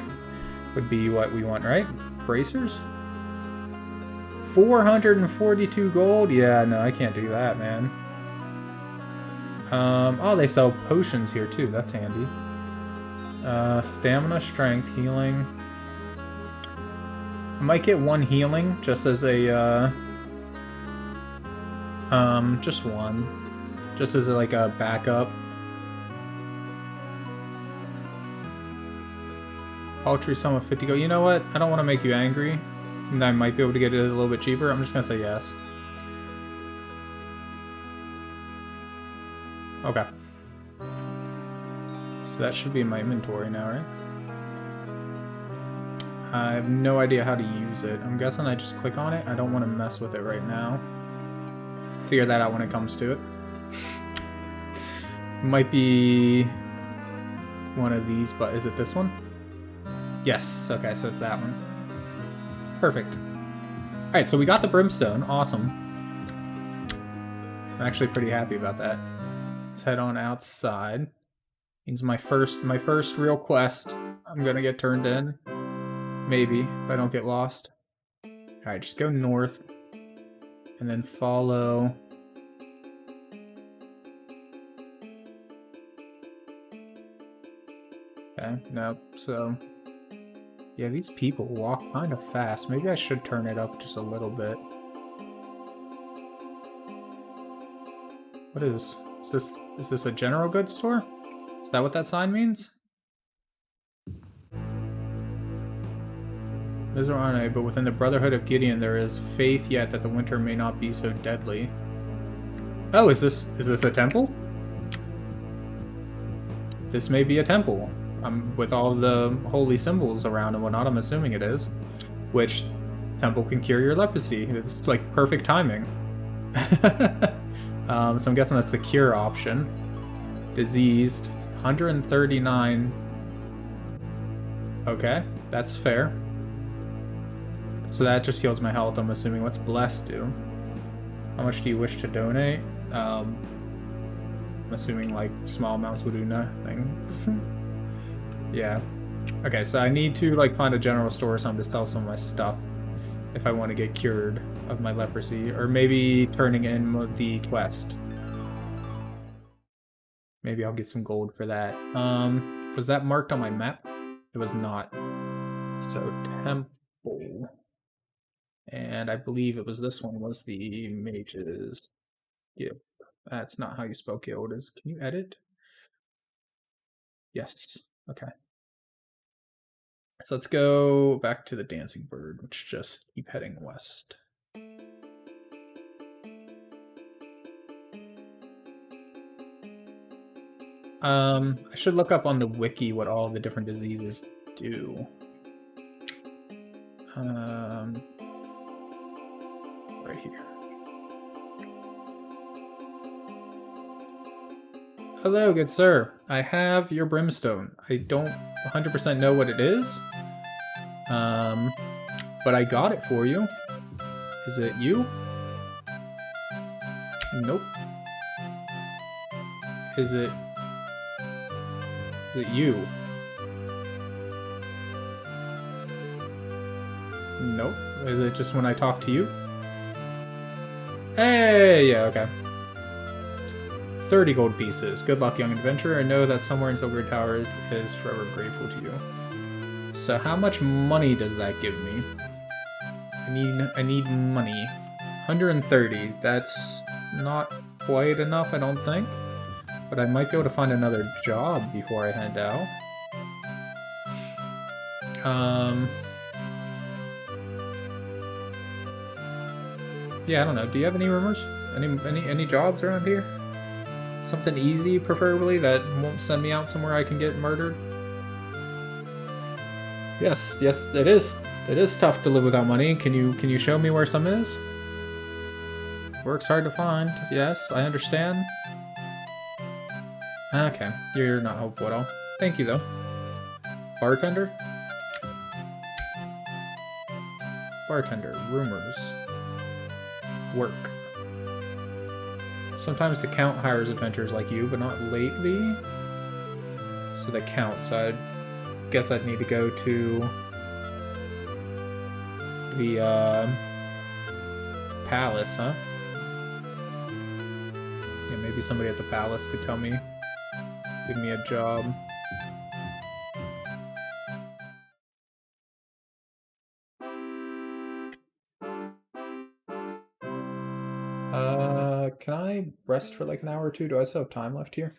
would be what we want, right? Bracers? 442 gold? Yeah, no, I can't do that, man. Oh, they sell potions here, too. That's handy. Stamina, strength, healing. I might get one healing, just as a, just one. Just as, like, a backup. Paltry sum of 50 gold. You know what? I don't want to make you angry. And I might be able to get it a little bit cheaper. I'm just going to say yes. Okay. So that should be in my inventory now, right? I have no idea how to use it. I'm guessing I just click on it. I don't want to mess with it right now. Figure that out when it comes to it. Might be one of these, but is it this one? Yes. Okay, so it's that one. Perfect. Alright, so we got the brimstone. Awesome. I'm actually pretty happy about that. Let's head on outside. Means my first real quest I'm gonna get turned in. Maybe, if I don't get lost. Alright, just go north. And then follow... Okay, nope, so... Yeah, these people walk kind of fast. Maybe I should turn it up just a little bit. What is this a general goods store? Is that what that sign means? Mizrane, but within the Brotherhood of Gideon there is faith yet that the winter may not be so deadly. Oh, is this a temple? This may be a temple. With all the holy symbols around and whatnot, I'm assuming it is. Which temple can cure your leprosy. It's like perfect timing. So I'm guessing that's the cure option. Diseased, 139. Okay, that's fair. So that just heals my health, I'm assuming. What's blessed do? How much do you wish to donate? I'm assuming like small amounts will do nothing. Yeah. Okay, so I need to like find a general store or something to sell some of my stuff if I want to get cured of my leprosy, or maybe turning in the quest. Maybe I'll get some gold for that. Was that marked on my map? It was not. So temple, and I believe it was this one was the mage's guild. That's not how you spell guild. Is can you edit? Yes. Okay. So let's go back to the Dancing Bird, which just keep heading west. I should look up on the wiki what all the different diseases do. Right here. Hello, good sir. I have your brimstone. I don't 100% know what it is. But I got it for you. Is it you? Nope. Is it you? Nope. Is it just when I talk to you? Hey, yeah, okay. 30 gold pieces. Good luck, young adventurer, and know that somewhere in Silver Tower is forever grateful to you. So how much money does that give me? I need money. 130. That's not quite enough, I don't think. But I might be able to find another job before I head out. Yeah, I don't know. Do you have any rumors? Any jobs around here? Something easy, preferably, that won't send me out somewhere I can get murdered? Yes, it is. It is tough to live without money. Can you show me where some is? Work's hard to find. Yes, I understand. Okay, you're not helpful at all. Thank you, though. Bartender? Bartender. Rumors. Work. Sometimes the Count hires adventurers like you, but not lately. So the Count, so I guess I'd need to go to the palace, huh? Yeah, maybe somebody at the palace could tell me, give me a job. Can I rest for like an hour or two? Do I still have time left here?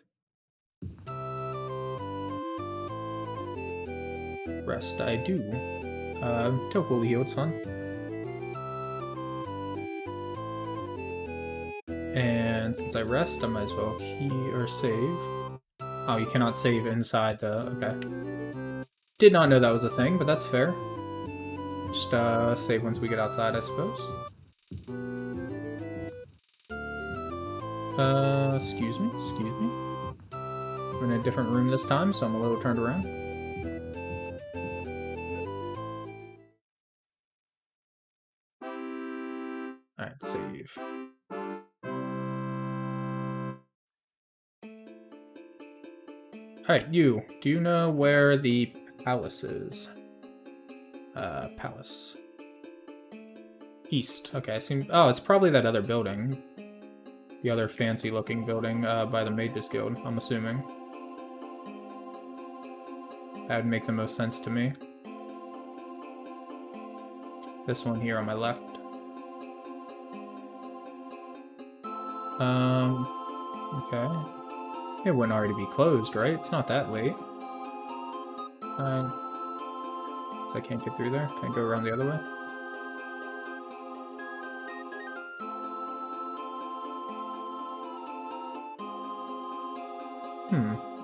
Rest, I do. Till fully healed, son. And since I rest, I might as well key or save. Oh, you cannot save inside the... Okay. Did not know that was a thing, but that's fair. Just save once we get outside, I suppose. Excuse me. I'm in a different room this time, so I'm a little turned around. Alright, save. Alright, you. Do you know where the palace is? Palace. East. Okay, I seem... Oh, it's probably that other building. The other fancy-looking building by the Mages Guild, I'm assuming. That would make the most sense to me. This one here on my left. Okay. It wouldn't already be closed, right? It's not that late. So I can't get through there? Can I go around the other way?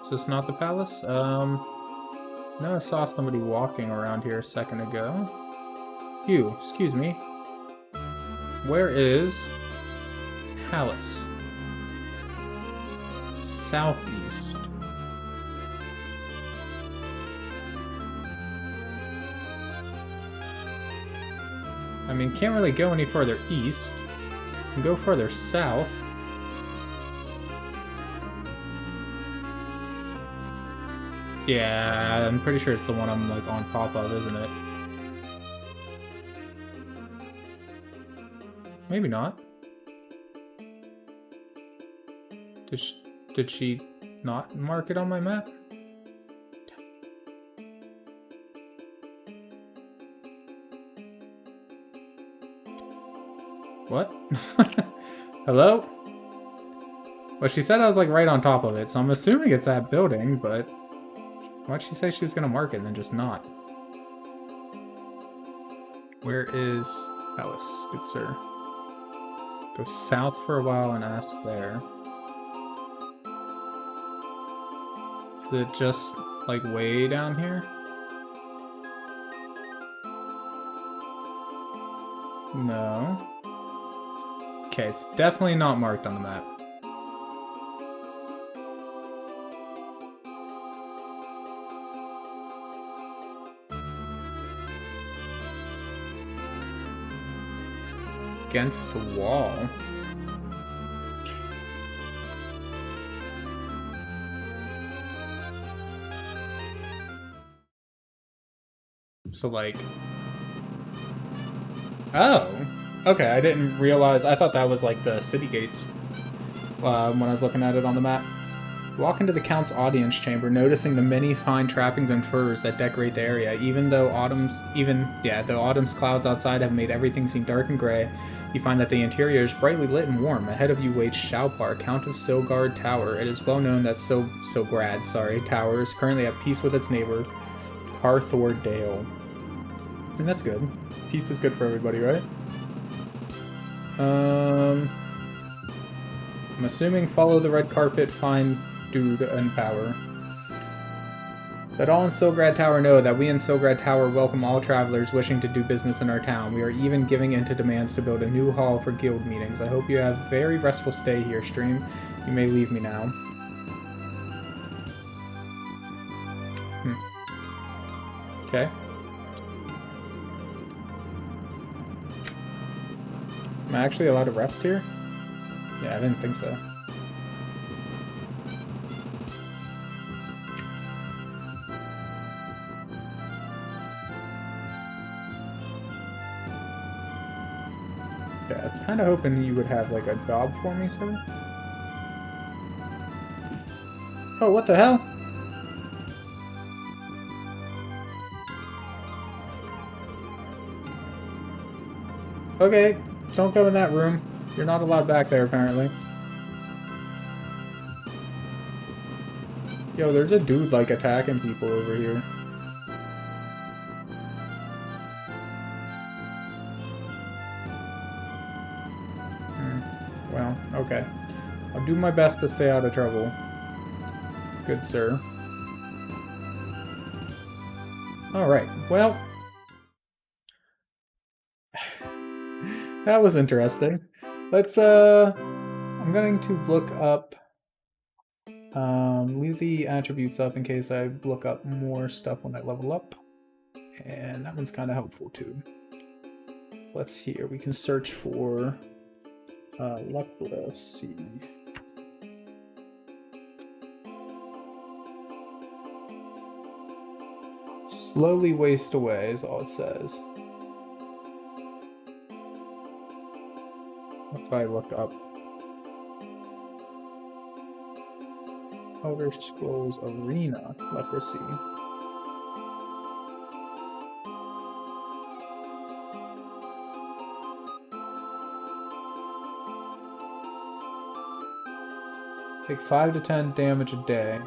Is this not the palace? No, I saw somebody walking around here a second ago. You, excuse me. Where is palace? Southeast. I mean, can't really go any further east. Can go further south. Yeah, I'm pretty sure it's the one I'm like on top of, isn't it? Maybe not. Did she not mark it on my map? What? Hello? Well, she said I was like right on top of it, so I'm assuming it's that building, but why'd she say she was gonna mark it and then just not? Where is Palace, good sir? Go south for a while and ask there. Is it just like way down here? No. Okay, it's definitely not marked on the map. against the wall. So, like... Oh! Okay, I didn't realize... I thought that was, like, the city gates when I was looking at it on the map. Walk into the Count's audience chamber, noticing the many fine trappings and furs that decorate the area. Though autumn's clouds outside have made everything seem dark and gray, you find that the interior is brightly lit and warm. Ahead of you waits Shaupar, Count of Silgard Tower. It is well known that Silgrad Tower is currently at peace with its neighbor, Carthor Dale. And that's good. Peace is good for everybody, right? I'm assuming follow the red carpet, find dude and power. Let all in Silgrad Tower know that we in Silgrad Tower welcome all travelers wishing to do business in our town. We are even giving in to demands to build a new hall for guild meetings. I hope you have a very restful stay here, stream. You may leave me now. Okay. Am I actually allowed to rest here? Yeah, I didn't think so. Yeah, I was kind of hoping you would have like a job for me, sir. Oh, what the hell? Okay, don't go in that room. You're not allowed back there, apparently. Yo, there's a dude, like, attacking people over here. Well, okay. I'll do my best to stay out of trouble. Good sir. Alright, well... that was interesting. Let's, I'm going to look up... leave the attributes up in case I look up more stuff when I level up. And that one's kind of helpful too. Let's hear. We can search for... let's see. Slowly waste away is all it says. If I look up Elder Scrolls Arena leprosy. Take 5 to 10 damage a day.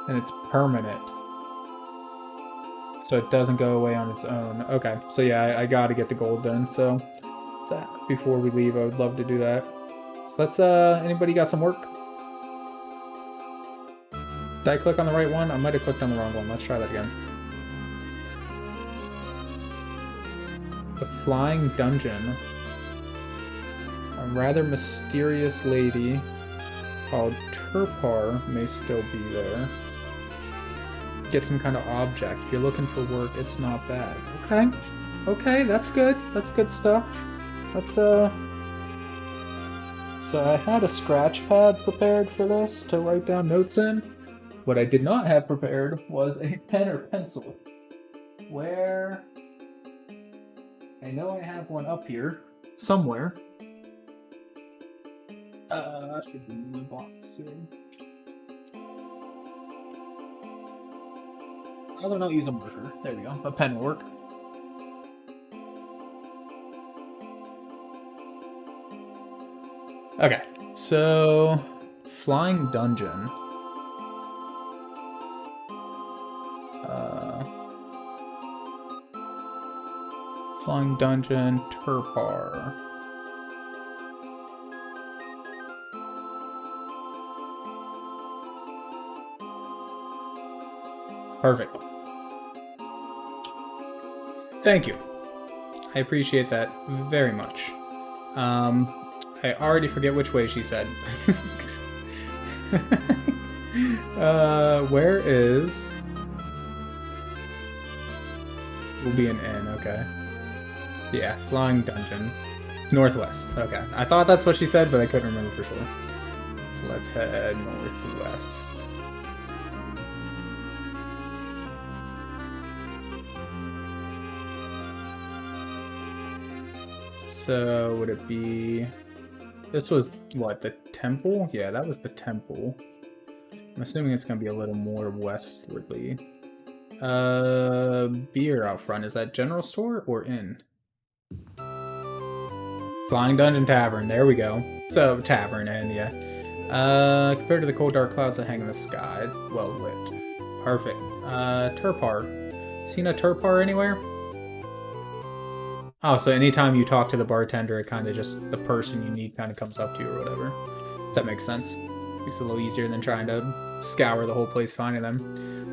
And it's permanent. So it doesn't go away on its own. Okay, so yeah, I gotta get the gold then, so before we leave, I would love to do that. So let's, anybody got some work? Did I click on the right one? I might have clicked on the wrong one. Let's try that again. The Flying Dungeon. A rather mysterious lady called Turpar may still be there. Get some kind of object. If you're looking for work, it's not bad. Okay. Okay, that's good. That's good stuff. Let's, So I had a scratch pad prepared for this to write down notes in. What I did not have prepared was a pen or pencil. Where... I know I have one up here. Somewhere. Should be in my box soon. I'll not use a marker. There we go. A pen will work. Okay, so Flying Dungeon. Flying Dungeon, Turpar. Perfect. Thank you. I appreciate that very much. I already forget which way she said. Where is... Will be an N, okay. Yeah, flying dungeon. Northwest. Okay. I thought that's what she said, but I couldn't remember for sure. So let's head northwest. So would it be... This was, what, the temple? Yeah, that was the temple. I'm assuming it's going to be a little more westwardly. Beer out front. Is that general store or inn? Flying Dungeon Tavern. There we go. So, tavern, and yeah. Compared to the cold dark clouds that hang in the sky, it's well lit. Perfect. Turpar. Seen a Turpar anywhere? Oh, so anytime you talk to the bartender, it kind of just, the person you need kind of comes up to you or whatever. That makes sense. Makes it a little easier than trying to scour the whole place finding them.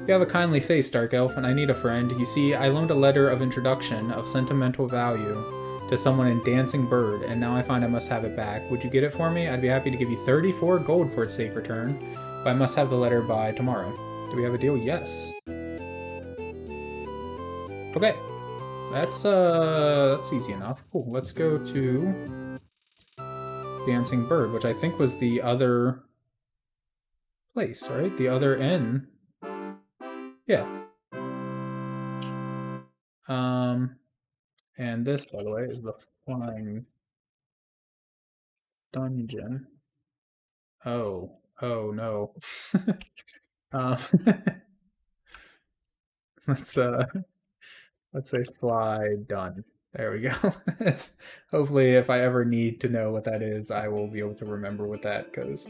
You have a kindly face, Dark Elf, and I need a friend. You see, I loaned a letter of introduction of sentimental value to someone in Dancing Bird, and now I find I must have it back. Would you get it for me? I'd be happy to give you 34 gold for its safe return, but I must have the letter by tomorrow. Do we have a deal? Yes. Okay. That's easy enough. Cool. Let's go to Dancing Bird, which I think was the other place, right? The other inn. Yeah. And this, by the way, is the flying dungeon. Oh no. Let's say fly done. There we go. Hopefully, if I ever need to know what that is, I will be able to remember what that goes.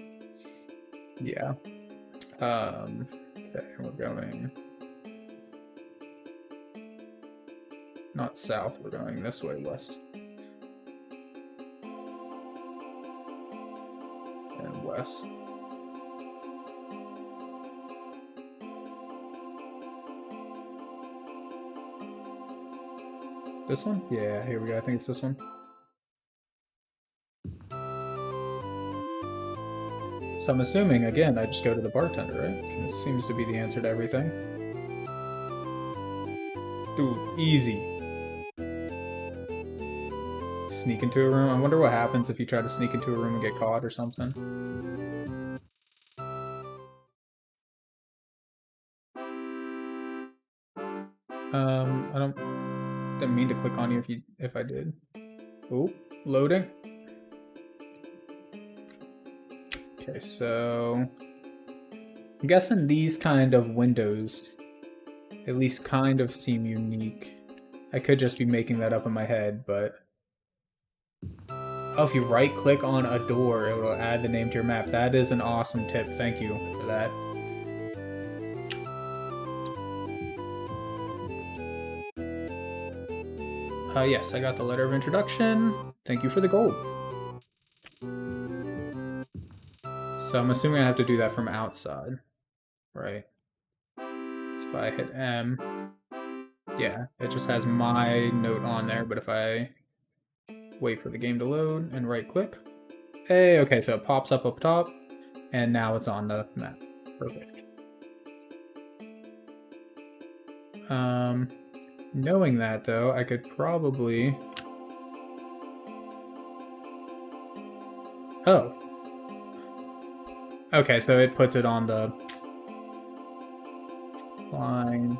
Yeah. Okay, we're going not south, we're going this way, west. And west. This one? Yeah, here we go. I think it's this one. So I'm assuming, again, I just go to the bartender, right? It seems to be the answer to everything. Dude, easy. Sneak into a room. I wonder what happens if you try to sneak into a room and get caught or something. I didn't mean to click on you if I did. Oh, loading. Okay, so I'm guessing these kind of windows at least kind of seem unique. I could just be making that up in my head, but oh, if you right click on a door, it will add the name to your map. That is an awesome tip. Thank you for that. Yes, I got the letter of introduction. Thank you for the gold. So I'm assuming I have to do that from outside, right? So if I hit M, yeah, it just has my note on there, but if I wait for the game to load and right click, hey, okay, so it pops up top, and now it's on the map. Perfect. Knowing that, though, I could probably... Oh. Okay, so it puts it on the... Flying...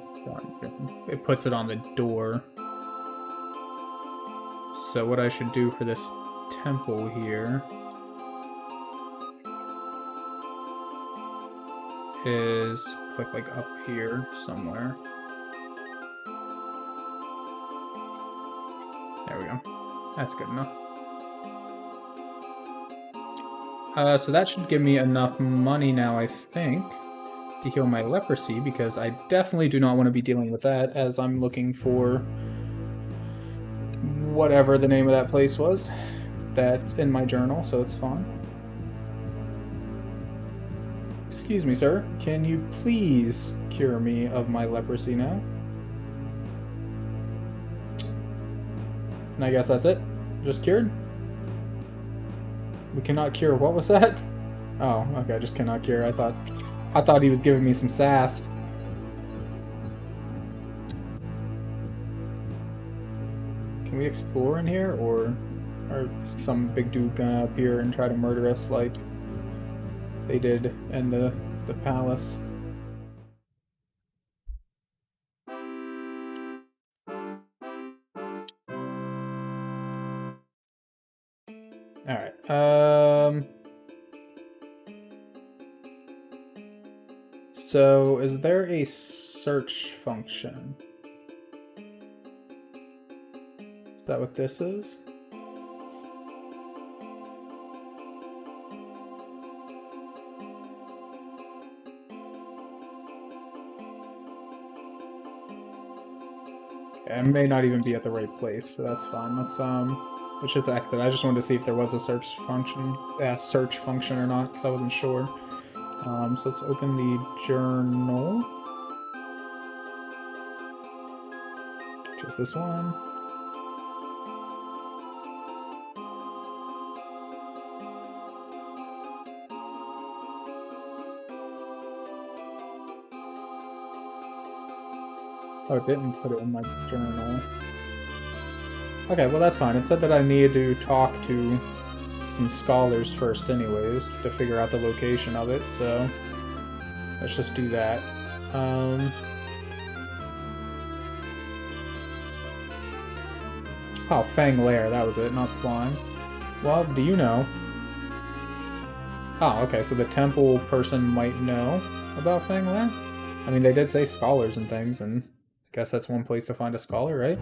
It puts it on the door. So what I should do for this temple here is click like up here somewhere. There we go. That's good enough. So that should give me enough money now, I think, to heal my leprosy, because I definitely do not want to be dealing with that as I'm looking for whatever the name of that place was. That's in my journal, so it's fine. Excuse me, sir. Can you please cure me of my leprosy now? And I guess that's it. Just cured? We cannot cure. What was that? Oh, okay, just cannot cure. I thought he was giving me some sass. Can we explore in here, or are some big dude gonna appear and try to murder us like they did in the palace? Alright, so is there a search function? Is that what this is? Okay, I may not even be at the right place, so that's fine. Let's just exit. I just wanted to see if there was a search function or not, because I wasn't sure. So let's open the journal. Just this one. Oh, it didn't put it in my journal. Okay, well that's fine. It said that I needed to talk to some scholars first anyways to figure out the location of it, so let's just do that. Oh, Fang Lair, that was it, not flying. Well, do you know? Oh, okay, so the temple person might know about Fang Lair? I mean, they did say scholars and things, and I guess that's one place to find a scholar, right?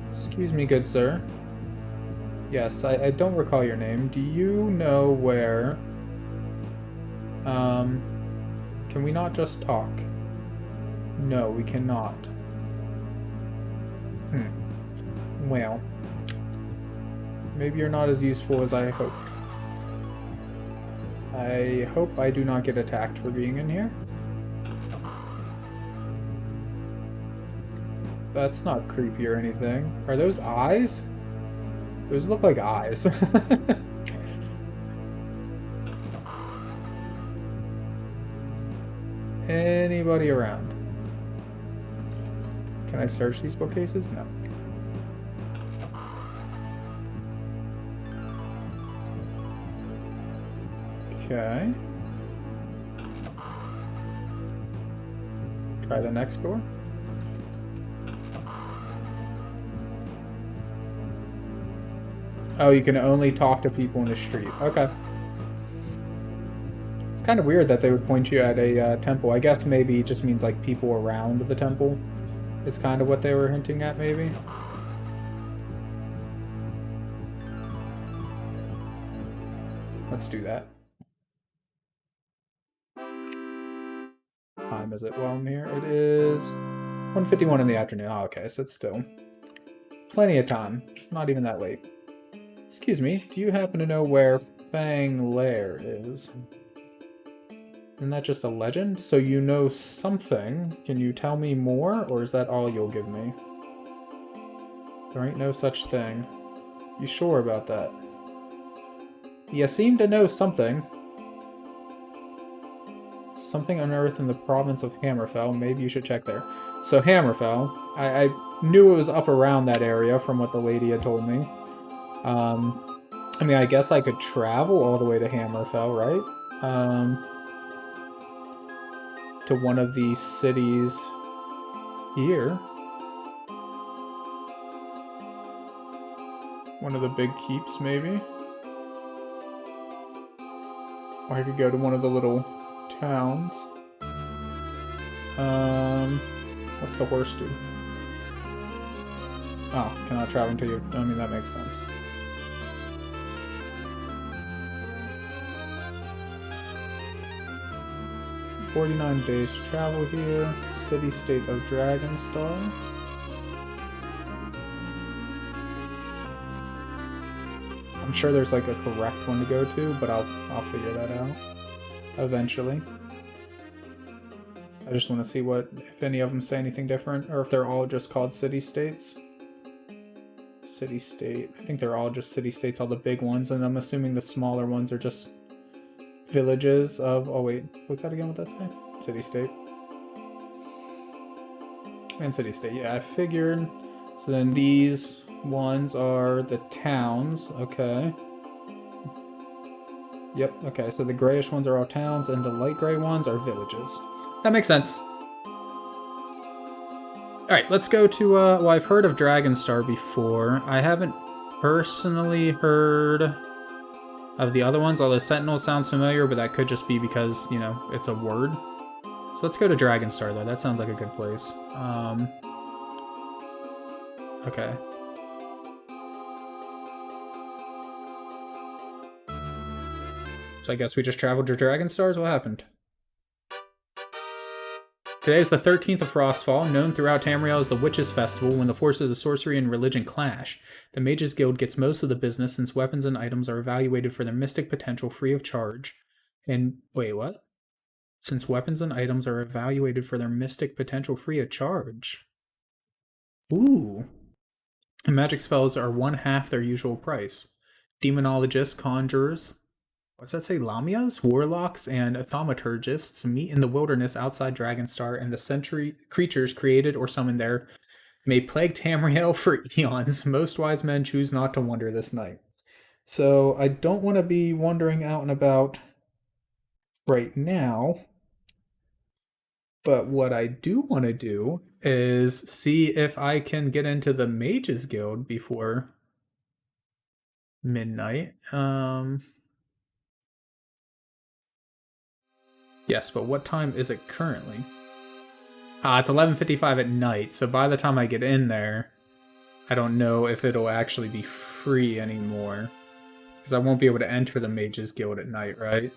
Excuse me, good sir. Yes, I don't recall your name. Do you know where... Can we not just talk? No, we cannot. Well. Maybe you're not as useful as I hoped. I hope I do not get attacked for being in here. That's not creepy or anything. Are those eyes? Those look like eyes. Anybody around? Can I search these bookcases? No. Okay. Try the next door. Oh, you can only talk to people in the street. Okay. It's kind of weird that they would point you at a temple. I guess maybe it just means like people around the temple is kind of what they were hinting at, maybe. Let's do that. Time is it while I'm here? It is 1:51 in the afternoon. Oh, okay, so it's still plenty of time. It's not even that late. Excuse me, do you happen to know where Fang Lair is? Isn't that just a legend? So you know something. Can you tell me more, or is that all you'll give me? There ain't no such thing. You sure about that? You seem to know something. Something unearthed in the province of Hammerfell. Maybe you should check there. So Hammerfell, I knew it was up around that area from what the lady had told me. I mean, I guess I could travel all the way to Hammerfell, right? To one of the cities here. One of the big keeps, maybe? Or I could go to one of the little towns. What's the horse do? Oh, cannot travel until you... I mean, that makes sense. $49 days to travel here. City-state of Dragonstar. I'm sure there's like a correct one to go to, but I'll figure that out eventually. I just want to see if any of them say anything different, or if they're all just called city-states. City-state. I think they're all just city-states, all the big ones, and I'm assuming the smaller ones are just villages of... Oh wait, what's that again? What that say? City-state. And city-state, yeah, I figured. So then these ones are the towns, okay. Yep, okay, so the grayish ones are all towns, and the light gray ones are villages. That makes sense. Alright, let's go to, well, I've heard of Dragonstar before. I haven't personally heard of the other ones, although Sentinel sounds familiar, but that could just be because, you know, it's a word. So let's go to Dragonstar, though. That sounds like a good place. Okay. So I guess we just traveled to Dragonstars? What happened? Today is the 13th of Frostfall, known throughout Tamriel as the Witches' Festival, when the forces of sorcery and religion clash. The Mages Guild gets most of the business since weapons and items are evaluated for their mystic potential free of charge. And, wait, what? Since weapons and items are evaluated for their mystic potential free of charge. Ooh. And magic spells are 1/2 their usual price. Demonologists, conjurers, what's that say? Lamias, warlocks, and thaumaturgists meet in the wilderness outside Dragonstar, and the century creatures created or summoned there may plague Tamriel for eons. Most wise men choose not to wander this night. So I don't want to be wandering out and about right now. But what I do want to do is see if I can get into the Mages Guild before midnight. Yes, but what time is it currently? It's 11:55 at night, so by the time I get in there, I don't know if it'll actually be free anymore. Because I won't be able to enter the Mages Guild at night, right?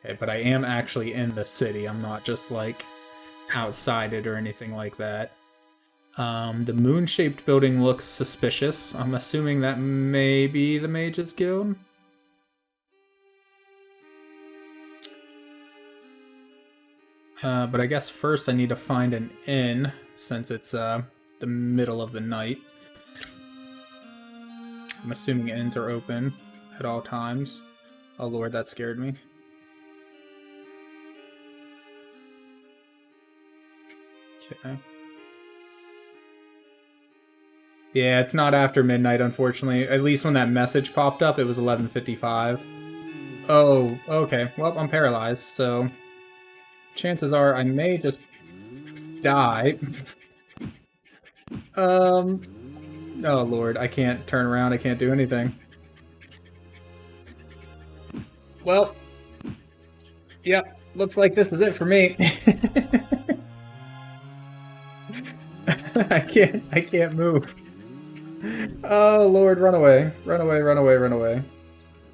Okay, but I am actually in the city. I'm not just, like, outside it or anything like that. The moon-shaped building looks suspicious. I'm assuming that may be the Mages Guild. But I guess first I need to find an inn, since it's the middle of the night. I'm assuming inns are open at all times. Oh lord, that scared me. Okay. Yeah, it's not after midnight, unfortunately. At least when that message popped up, it was 11:55. Oh, okay. Well, I'm paralyzed, so chances are I may just die. Oh lord, I can't turn around, I can't do anything. Well, yep, looks like this is it for me. I can't move. Oh lord, run away. Run away, run away, run away.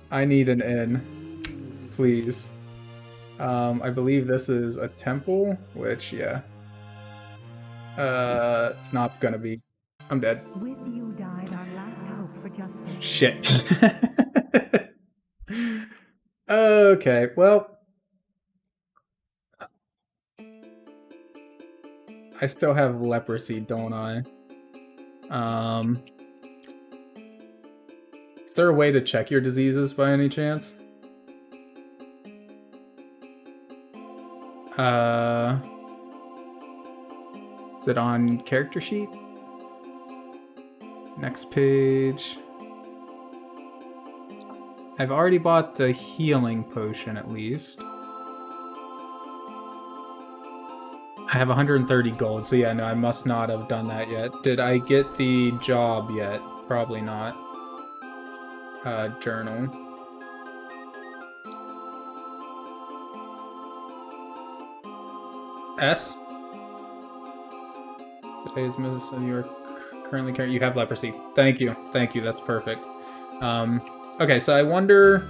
I need an inn. Please. I believe this is a temple, which, yeah. It's not gonna be. I'm dead. With you died our last hope for justice. Shit. Okay, well. I still have leprosy, don't I? Is there a way to check your diseases by any chance? Is it on character sheet? Next page. I've already bought the healing potion at least. I have 130 gold, so yeah, no, I must not have done that yet. Did I get the job yet? Probably not. Journal. S? Today's miss and you are currently carrying. You have leprosy. Thank you. Thank you. That's perfect. Okay, so I wonder.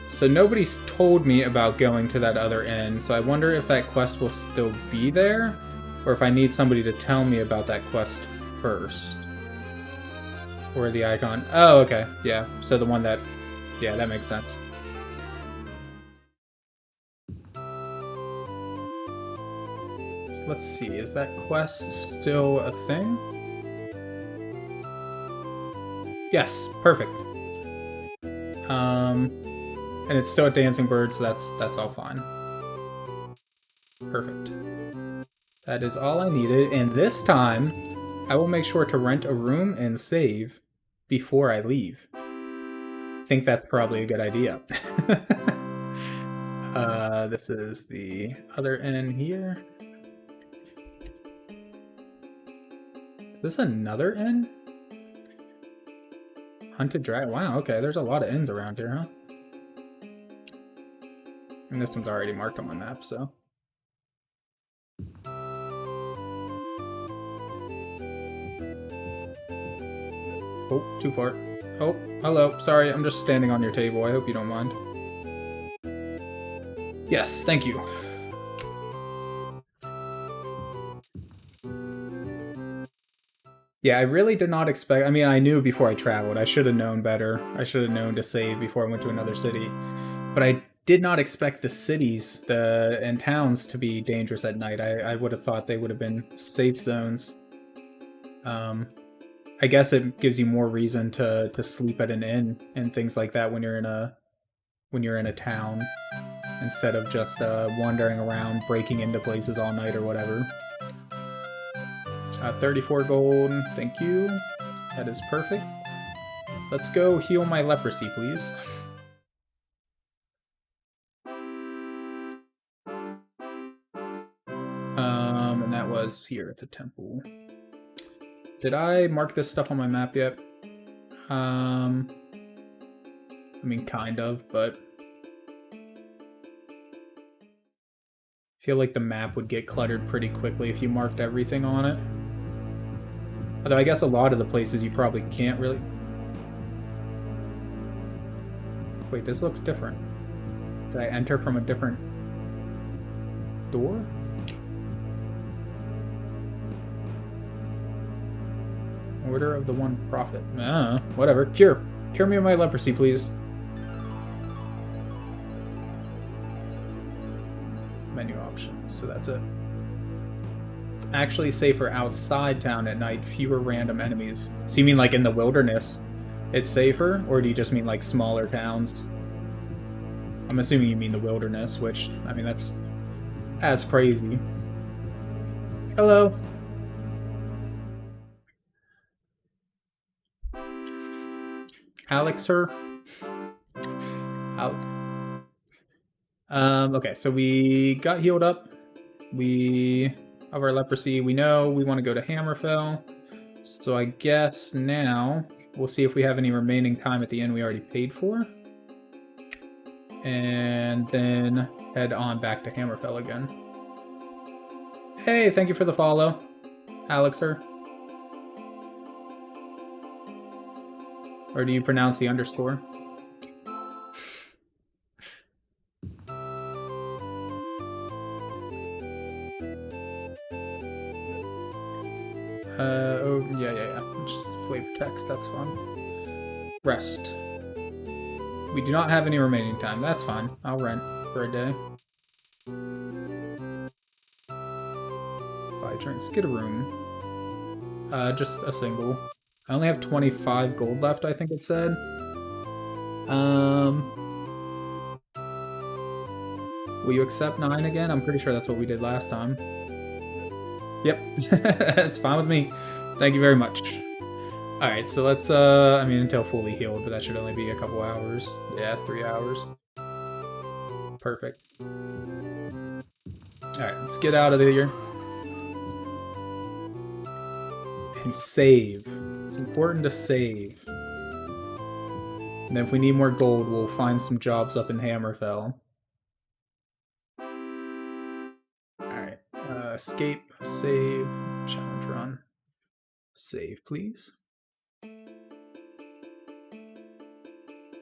So nobody's told me about going to that other inn, so I wonder if that quest will still be there, or if I need somebody to tell me about that quest first. Or the icon. Oh, okay. Yeah, so the one that... Yeah, that makes sense. So let's see, is that quest still a thing? Yes, perfect. And it's still a dancing bird, so that's all fine. Perfect. That is all I needed, and this time, I will make sure to rent a room and save before I leave. I think that's probably a good idea. This is the other inn here. Is this another inn? Hunted Dragon. Wow, okay, there's a lot of inns around here, huh? And this one's already marked on my map, so. Oh, too far. Oh, hello. Sorry, I'm just standing on your table. I hope you don't mind. Yes, thank you. Yeah, I really did not expect... I mean, I knew before I traveled. I should have known better. I should have known to save before I went to another city. But I did not expect the cities and towns to be dangerous at night. I would have thought they would have been safe zones. I guess it gives you more reason to sleep at an inn and things like that when you're in a town, instead of just wandering around, breaking into places all night or whatever. 34 gold, thank you. That is perfect. Let's go heal my leprosy, please. And that was here at the temple. Did I mark this stuff on my map yet? I mean, kind of, but I feel like the map would get cluttered pretty quickly if you marked everything on it. Although I guess a lot of the places you probably can't really... Wait, this looks different. Did I enter from a different door? Order of the One Prophet. Whatever. Cure. Cure me of my leprosy, please. Menu options. So that's it. It's actually safer outside town at night. Fewer random enemies. So you mean like in the wilderness it's safer? Or do you just mean like smaller towns? I'm assuming you mean the wilderness, which, I mean, that's crazy. Hello. Alex, sir. Out. Okay, so we got healed up. Of our leprosy, we know we want to go to Hammerfell. So I guess now we'll see if we have any remaining time at the inn we already paid for. And then head on back to Hammerfell again. Hey, thank you for the follow, Alexer. Or do you pronounce the underscore? Oh, yeah. It's just flavor text, that's fun. Rest. We do not have any remaining time. That's fine. I'll rent for a day. Buy drinks. Get a room. Just a single. I only have 25 gold left, I think it said. Will you accept 9 again? I'm pretty sure that's what we did last time. Yep. That's fine with me. Thank you very much. Alright, so let's, I mean, until fully healed, but that should only be a couple hours. Yeah, 3 hours. Perfect. Alright, let's get out of here. And save. It's important to save. And if we need more gold, we'll find some jobs up in Hammerfell. Alright, escape, save, challenge run. Save, please.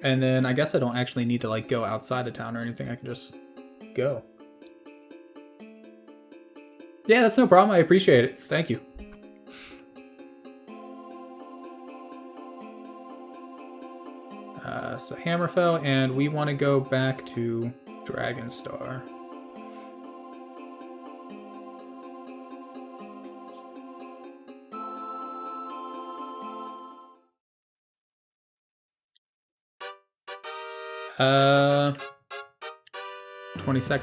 And then I guess I don't actually need to like go outside of town or anything. I can just go. Yeah, that's no problem. I appreciate it. Thank you. So Hammerfell, and we want to go back to Dragonstar. 22nd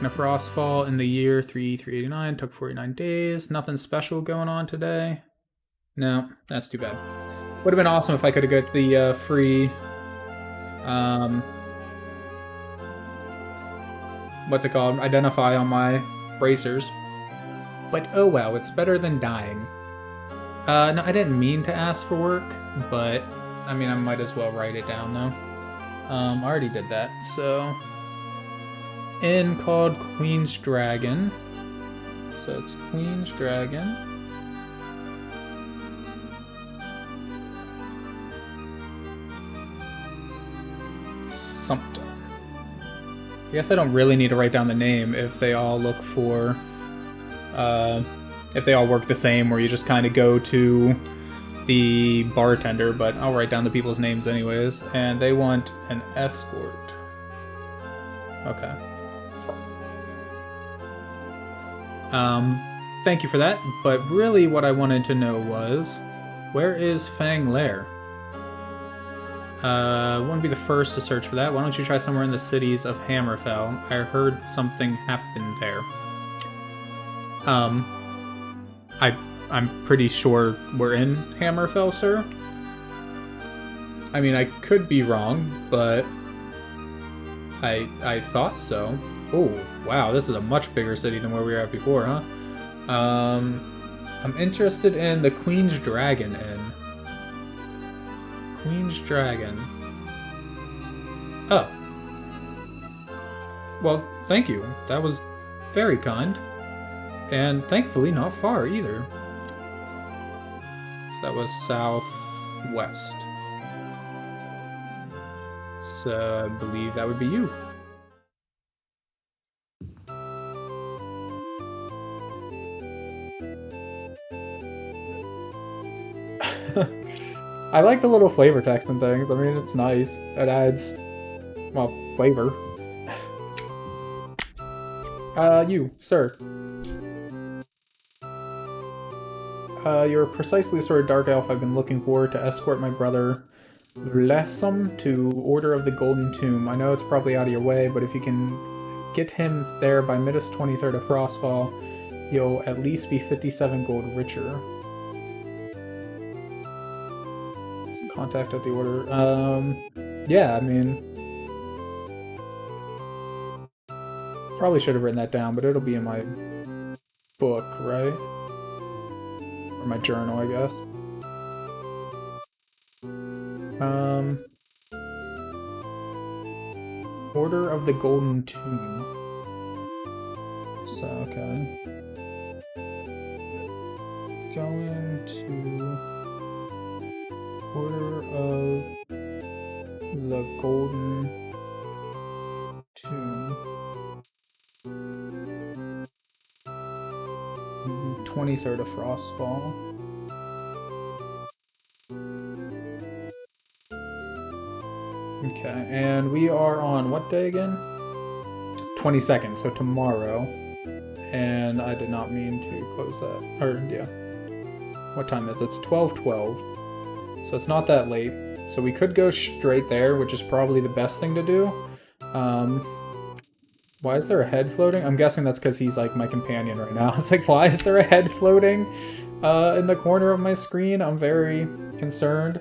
of Frostfall in the year 389, took 49 days. Nothing special going on today. No, that's too bad. Would have been awesome if I could have got the free, what's it called? Identify on my bracers. But oh well, it's better than dying. No, I didn't mean to ask for work, but I mean, I might as well write it down though. I already did that, so... Inn called Queen's Dragon. So it's Queen's Dragon. Something. I guess I don't really need to write down the name if they all look for... if they all work the same, where you just kind of go to the bartender, but I'll write down the people's names anyways. And they want an escort. Okay. Thank you for that, but really what I wanted to know was, where is Fang Lair? Wouldn't be the first to search for that. Why don't you try somewhere in the cities of Hammerfell? I heard something happened there. I'm pretty sure we're in Hammerfell, sir. I mean, I could be wrong, but I thought so. Oh, wow, this is a much bigger city than where we were at before, huh? I'm interested in the Queen's Dragon Inn. Queen's Dragon. Oh. Well, thank you. That was very kind. And thankfully not far either. So that was southwest. So I believe that would be you. I like the little flavor text and things. I mean, it's nice. It adds, well, flavor. You, sir. You're precisely the sort of dark elf I've been looking for to escort my brother Lessum to Order of the Golden Tomb. I know it's probably out of your way, but if you can get him there by Midas 23rd of Frostfall, you'll at least be 57 gold richer. Contact at the order. Yeah, I mean... Probably should have written that down, but it'll be in my book, right? Or my journal, I guess. Order of the Golden Tomb. So, okay. Going to... Order of the Golden Tomb. 23rd of Frostfall. Okay, and we are on what day again? 22nd, so tomorrow. And I did not mean to close that. Or, yeah. What time is it? It's 12:12. So it's not that late. So we could go straight there, which is probably the best thing to do. Why is there a head floating? I'm guessing that's because he's like my companion right now. It's like, why is there a head floating in the corner of my screen? I'm very concerned.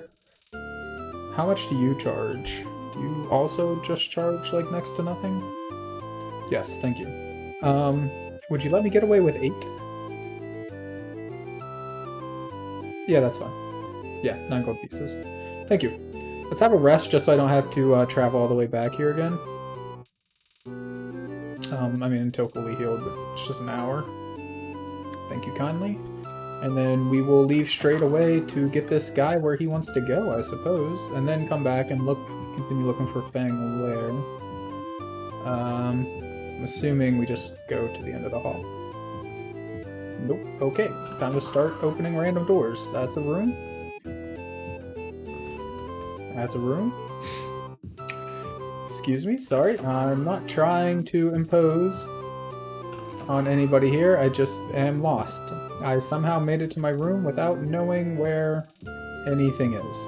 How much do you charge? Do you also just charge like next to nothing? Yes, thank you. Would you let me get away with 8? Yeah, that's fine. Yeah, 9 gold pieces. Thank you. Let's have a rest just so I don't have to travel all the way back here again. I mean, until fully healed, but it's just an hour. Thank you kindly. And then we will leave straight away to get this guy where he wants to go, I suppose. And then come back and continue looking for Fang Lair. I'm assuming we just go to the end of the hall. Nope. Okay, time to start opening random doors. That's a room. That's a room. Excuse me, sorry. I'm not trying to impose on anybody here. I just am lost. I somehow made it to my room without knowing where anything is.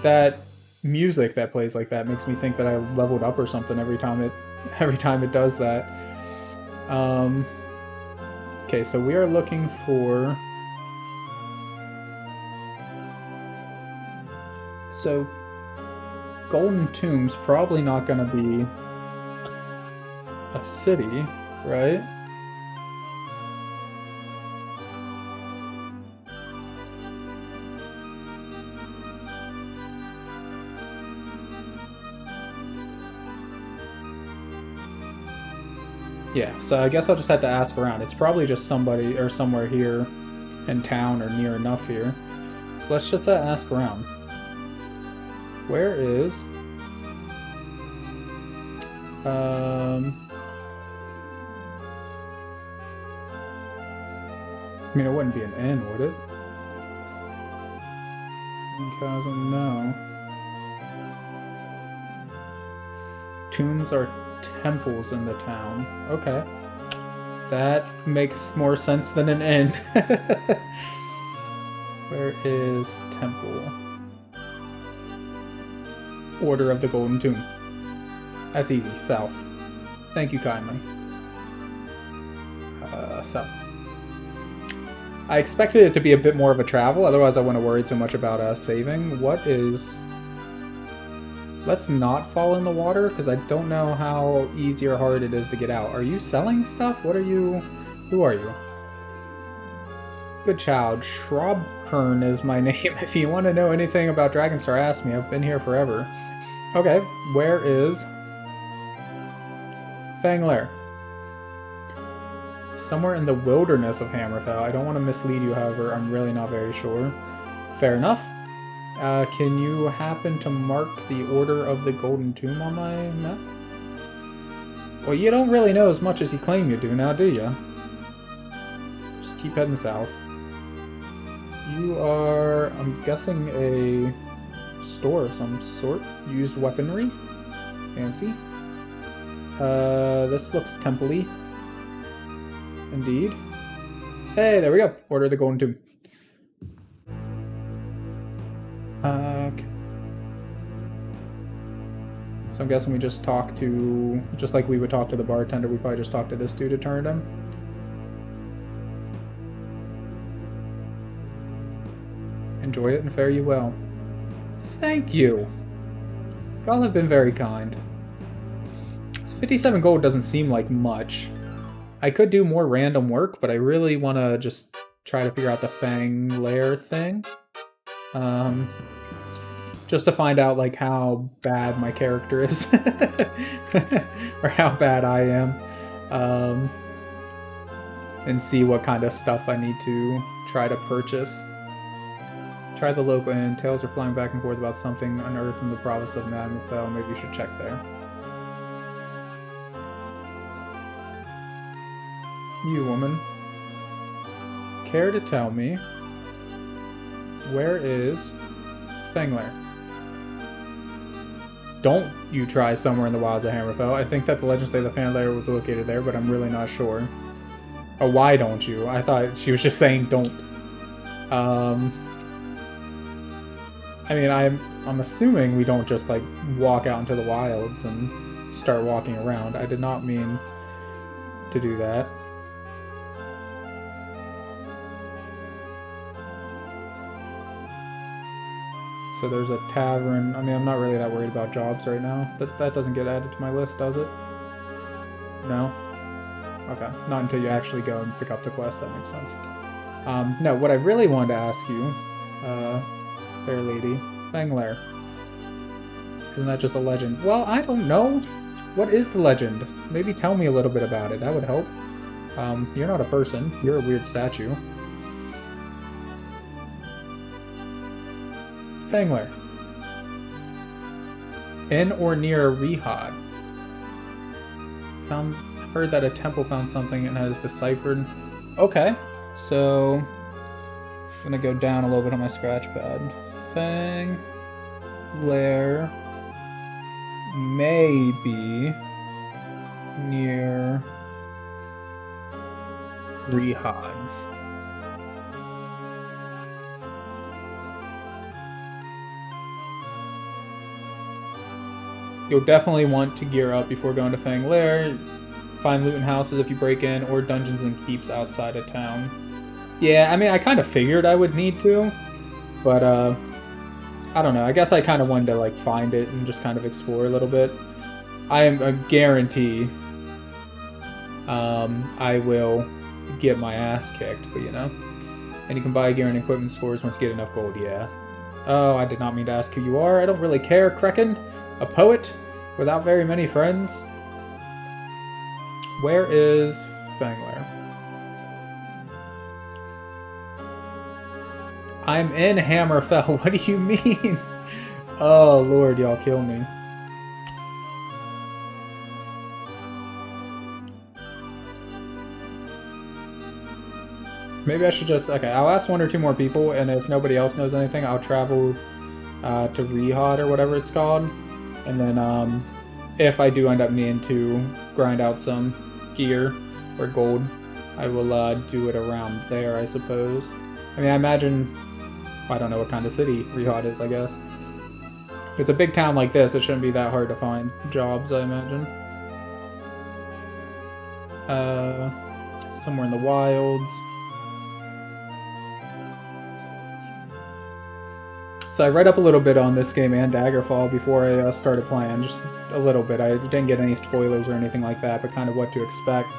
That music that plays like that makes me think that I leveled up or something every time it does that. Okay, so we are looking for... So, Golden Tomb's probably not gonna be a city, right? Yeah, so I guess I'll just have to ask around. It's probably just somebody or somewhere here in town or near enough here. So let's just ask around. Where is... I mean, it wouldn't be an inn, would it? No. Tombs are temples in the town. Okay. That makes more sense than an inn. Where is temple? Order of the Golden Tomb. That's easy. South. Thank you kindly. South. I expected it to be a bit more of a travel, otherwise I wouldn't have worried so much about saving. What is... Let's not fall in the water, because I don't know how easy or hard it is to get out. Are you selling stuff? What are you... Who are you? Good child. Shrobkern is my name. If you want to know anything about Dragonstar, ask me. I've been here forever. Okay, where is... Fanglair? Somewhere in the wilderness of Hammerfell. I don't want to mislead you, however. I'm really not very sure. Fair enough. Can you happen to mark the Order of the Golden Tomb on my map? Well, you don't really know as much as you claim you do now, do you? Just keep heading south. You are, I'm guessing, a store of some sort. Used weaponry. Fancy. This looks temple-y. Indeed. Hey, there we go. Order of the Golden Tomb. Okay. So I'm guessing we just talk to... Just like we would talk to the bartender, we probably just talk to this dude to turn him. Enjoy it and fare you well. Thank you. Y'all have been very kind. So 57 gold doesn't seem like much. I could do more random work, but I really want to just try to figure out the Fang Lair thing. Just to find out, like, how bad my character is. Or how bad I am. And see what kind of stuff I need to try to purchase. Try the local inn. Tales are flying back and forth about something unearthed in the province of Maddenfell. Maybe you should check there. You woman. Care to tell me where is Fanglair? Don't you try somewhere in the wilds of Hammerfell. I think that the legends say the Fanglair was located there, but I'm really not sure. Oh, why don't you? I thought she was just saying don't. I mean, I'm assuming we don't just, like, walk out into the wilds and start walking around. I did not mean to do that. So there's a tavern. I mean, I'm not really that worried about jobs right now. That doesn't get added to my list, does it? No? Okay. Not until you actually go and pick up the quest. That makes sense. No, what I really wanted to ask you, fair lady, Fanglair. Isn't that just a legend? Well, I don't know. What is the legend? Maybe tell me a little bit about it. That would help. You're not a person. You're a weird statue. Fanglair. In or near Rehad. Heard that a temple found something and has deciphered. Okay, so I'm gonna go down a little bit on my scratch pad. Fanglair may be near Rehad. You'll definitely want to gear up before going to Fang Lair. Find loot in houses if you break in, or dungeons and keeps outside of town. Yeah, I mean, I kind of figured I would need to, but I don't know. I guess I kind of wanted to like find it and just kind of explore a little bit. I am a guarantee I will get my ass kicked, but you know. And you can buy gear and equipment stores once you get enough gold, yeah. Oh, I did not mean to ask who you are. I don't really care, Kraken. A poet without very many friends. Where is Fanglair? I'm in Hammerfell. What do you mean? Oh, Lord, y'all kill me. Maybe I should just... Okay, I'll ask 1 or 2 more people, and if nobody else knows anything, I'll travel to Rehod or whatever it's called. And then, if I do end up needing to grind out some gear or gold, I will do it around there, I suppose. I mean, I imagine... I don't know what kind of city Rehod is, I guess. If it's a big town like this, it shouldn't be that hard to find jobs, I imagine. Somewhere in the wilds. So I read up a little bit on this game and Daggerfall before I started playing, just a little bit. I didn't get any spoilers or anything like that, but kind of what to expect.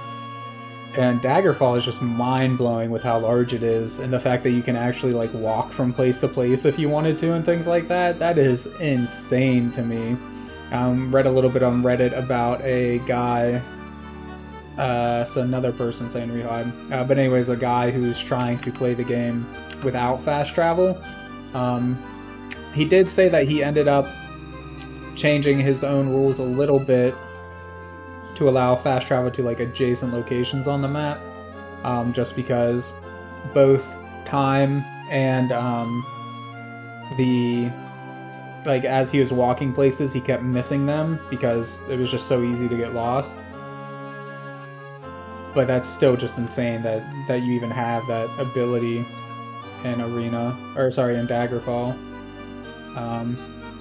And Daggerfall is just mind-blowing with how large it is, and the fact that you can actually like walk from place to place if you wanted to and things like that. That is insane to me. Read a little bit on Reddit about a guy, so another person saying Rehod, but anyways, a guy who's trying to play the game without fast travel. He did say that he ended up changing his own rules a little bit to allow fast travel to like adjacent locations on the map, just because both time and the like as he was walking places, he kept missing them because it was just so easy to get lost. But that's still just insane that you even have that ability in Arena, or sorry, in Daggerfall.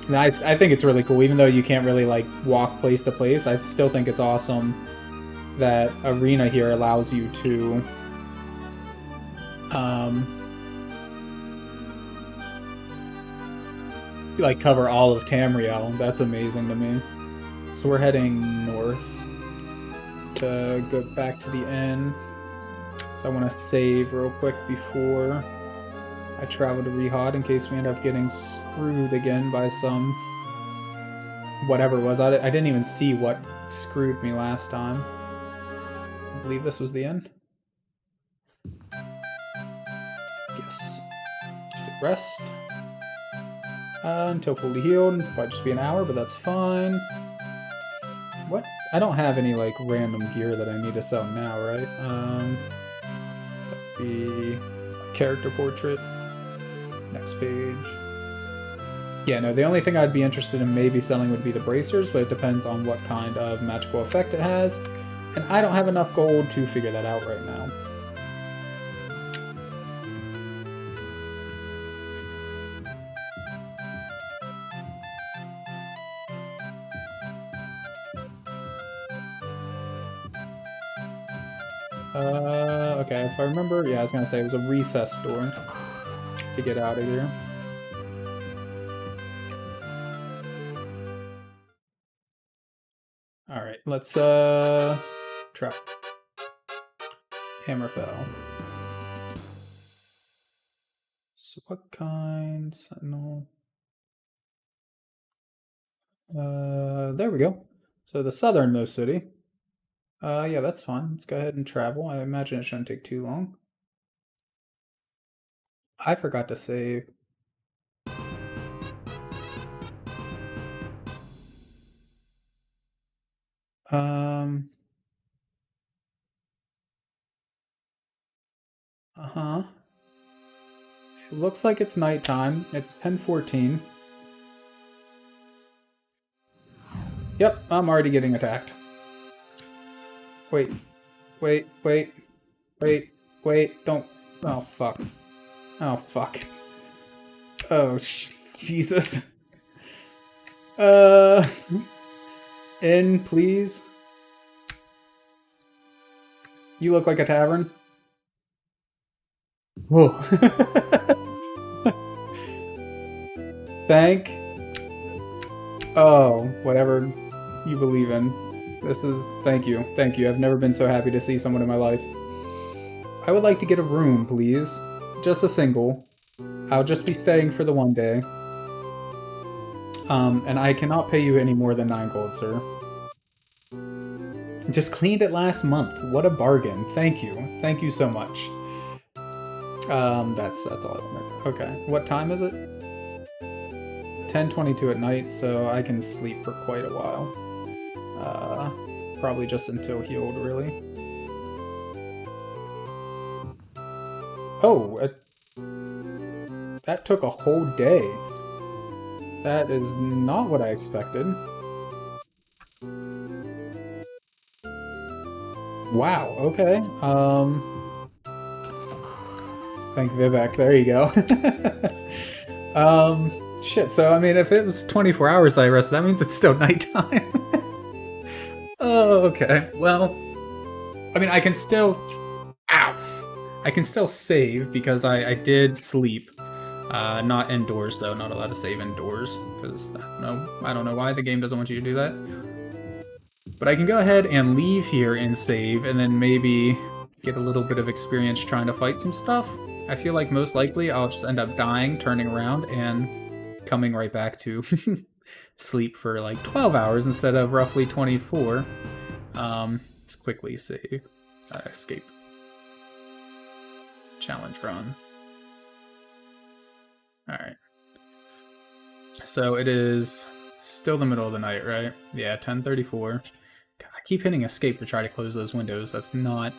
And I think it's really cool, even though you can't really like walk place to place. I still think it's awesome that Arena here allows you to like cover all of Tamriel. That's amazing to me. So we're heading north to go back to the inn. So I want to save real quick before I travel to Rehod in case we end up getting screwed again by some whatever it was. I didn't even see what screwed me last time. I believe this was the end. Yes. Just rest. Until fully healed. Might just be an hour, but that's fine. What? I don't have any like random gear that I need to sell now, right? That'd be a character portrait. Next page. Yeah, no, the only thing I'd be interested in maybe selling would be the bracers, but it depends on what kind of magical effect it has. And I don't have enough gold to figure that out right now. Okay, if I remember, yeah, I was gonna say it was a recess door to get out of here. Alright, let's try Hammerfell. So what kind? Sentinel. There we go. So the southernmost city. Yeah, that's fine. Let's go ahead and travel. I imagine it shouldn't take too long. I forgot to save. It looks like it's nighttime. It's 10:14. Yep, I'm already getting attacked. Wait, don't. Oh, fuck. Oh, fuck. Oh, Jesus. In, please. You look like a tavern. Whoa. Thank. Oh, whatever you believe in. This is... Thank you. Thank you. I've never been so happy to see someone in my life. I would like to get a room, please. Just a single. I'll just be staying for the one day. And I cannot pay you any more than 9 gold, sir. Just cleaned it last month. What a bargain. Thank you. Thank you so much. That's all I wanted. Okay. What time is it? 10:22 at night, so I can sleep for quite a while. Probably just until healed, really. Oh, that took a whole day. That is not what I expected. Wow, okay. Thank Vivek, there you go. Shit, so I mean, if it was 24 hours that I rested, that means it's still nighttime. Oh, okay. Well, I mean, I can still... Ow! I can still save, because I did sleep. Not indoors, though. Not allowed to save indoors, because I don't know why the game doesn't want you to do that. But I can go ahead and leave here and save, and then maybe get a little bit of experience trying to fight some stuff. I feel like most likely I'll just end up dying, turning around, and coming right back to sleep for like 12 hours instead of roughly 24. Let's quickly save. Escape. Challenge run. Alright. So it is still the middle of the night, right? Yeah, 10:34. God, I keep hitting escape to try to close those windows. That's not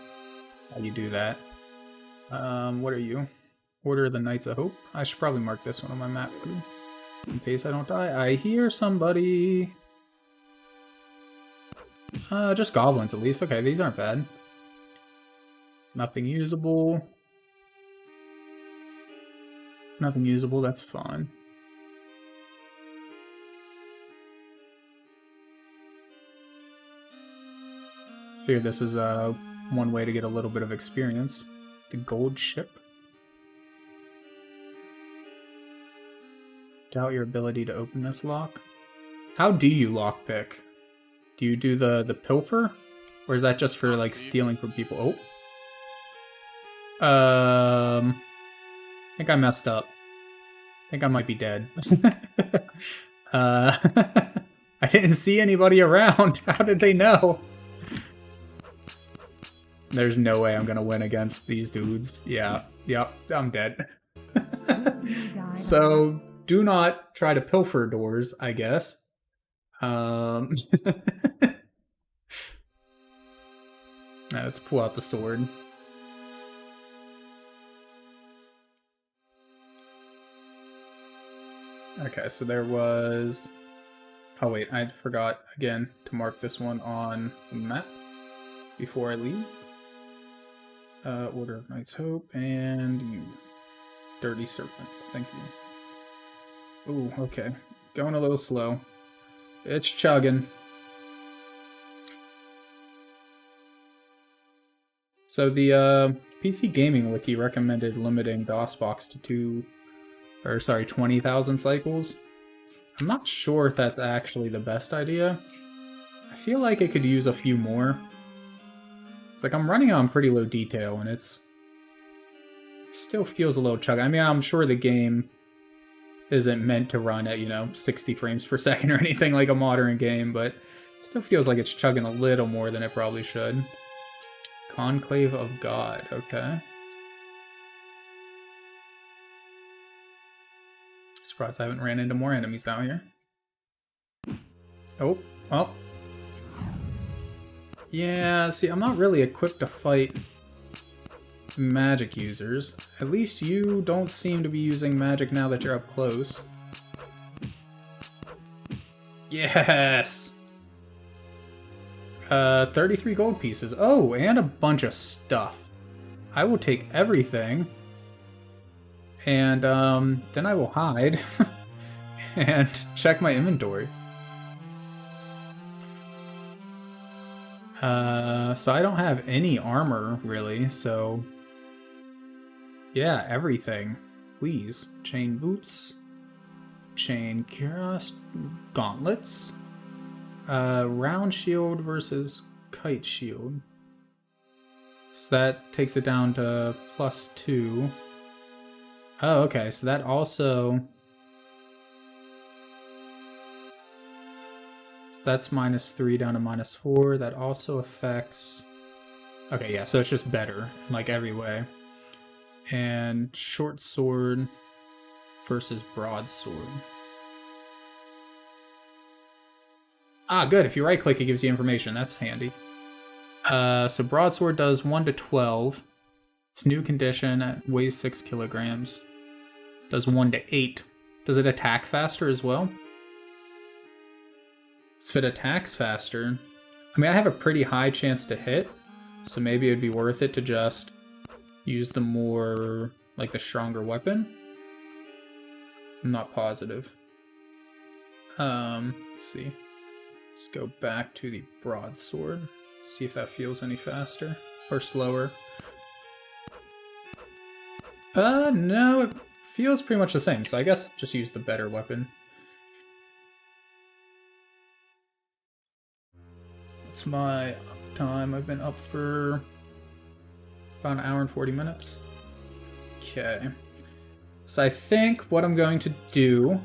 how you do that. What are you? Order of the Knights of Hope? I should probably mark this one on my map too, in case I don't die. I hear somebody. Just goblins at least. Okay, these aren't bad. Nothing usable. Nothing usable, that's fine. Figure this is one way to get a little bit of experience. The gold ship. Doubt your ability to open this lock. How do you lockpick? Do you do the pilfer? Or is that just for like stealing from people? Oh. I think I messed up. I think I might be dead. I didn't see anybody around. How did they know? There's no way I'm gonna win against these dudes. Yeah, yep, I'm dead. So, do not try to pilfer doors, I guess. Let's pull out the sword. Okay, so there was... Oh wait, I forgot again to mark this one on the map before I leave. Order of Knight's Hope, and you. Dirty Serpent, thank you. Ooh, okay. Going a little slow. It's chugging. So the PC Gaming Wiki recommended limiting DOSBox to 20,000 cycles. I'm not sure if that's actually the best idea. I feel like it could use a few more. It's like I'm running on pretty low detail and it still feels a little chuggy. I mean, I'm sure the game isn't meant to run at, 60 frames per second or anything like a modern game, but it still feels like it's chugging a little more than it probably should. Conclave of God, okay. Surprised I haven't ran into more enemies out here. Oh, well. Yeah, see, I'm not really equipped to fight magic users. At least you don't seem to be using magic now that you're up close. Yes! 33 gold pieces. Oh, and a bunch of stuff. I will take everything. And, then I will hide. And check my inventory. So I don't have any armor, really, so... Yeah, everything. Please. Chain boots. Chain cuirass. Gauntlets. Round shield versus kite shield. So that takes it down to +2. Oh, okay, so that also... That's -3 down to -4. That also affects... Okay, yeah, so it's just better, like every way. And short sword versus broadsword. Ah, good. If you right-click, it gives you information. That's handy. So broadsword does 1 to 12. It's new condition. Weighs 6 kilograms. Does 1 to 8. Does it attack faster as well? So if it attacks faster... I mean, I have a pretty high chance to hit, so maybe it'd be worth it to just use the more, like, the stronger weapon. I'm not positive. Let's see. Let's go back to the broadsword. See if that feels any faster or slower. No, it feels pretty much the same, so I guess just use the better weapon. What's my time? I've been up for about 1 hour and 40 minutes. Okay. So I think what I'm going to do,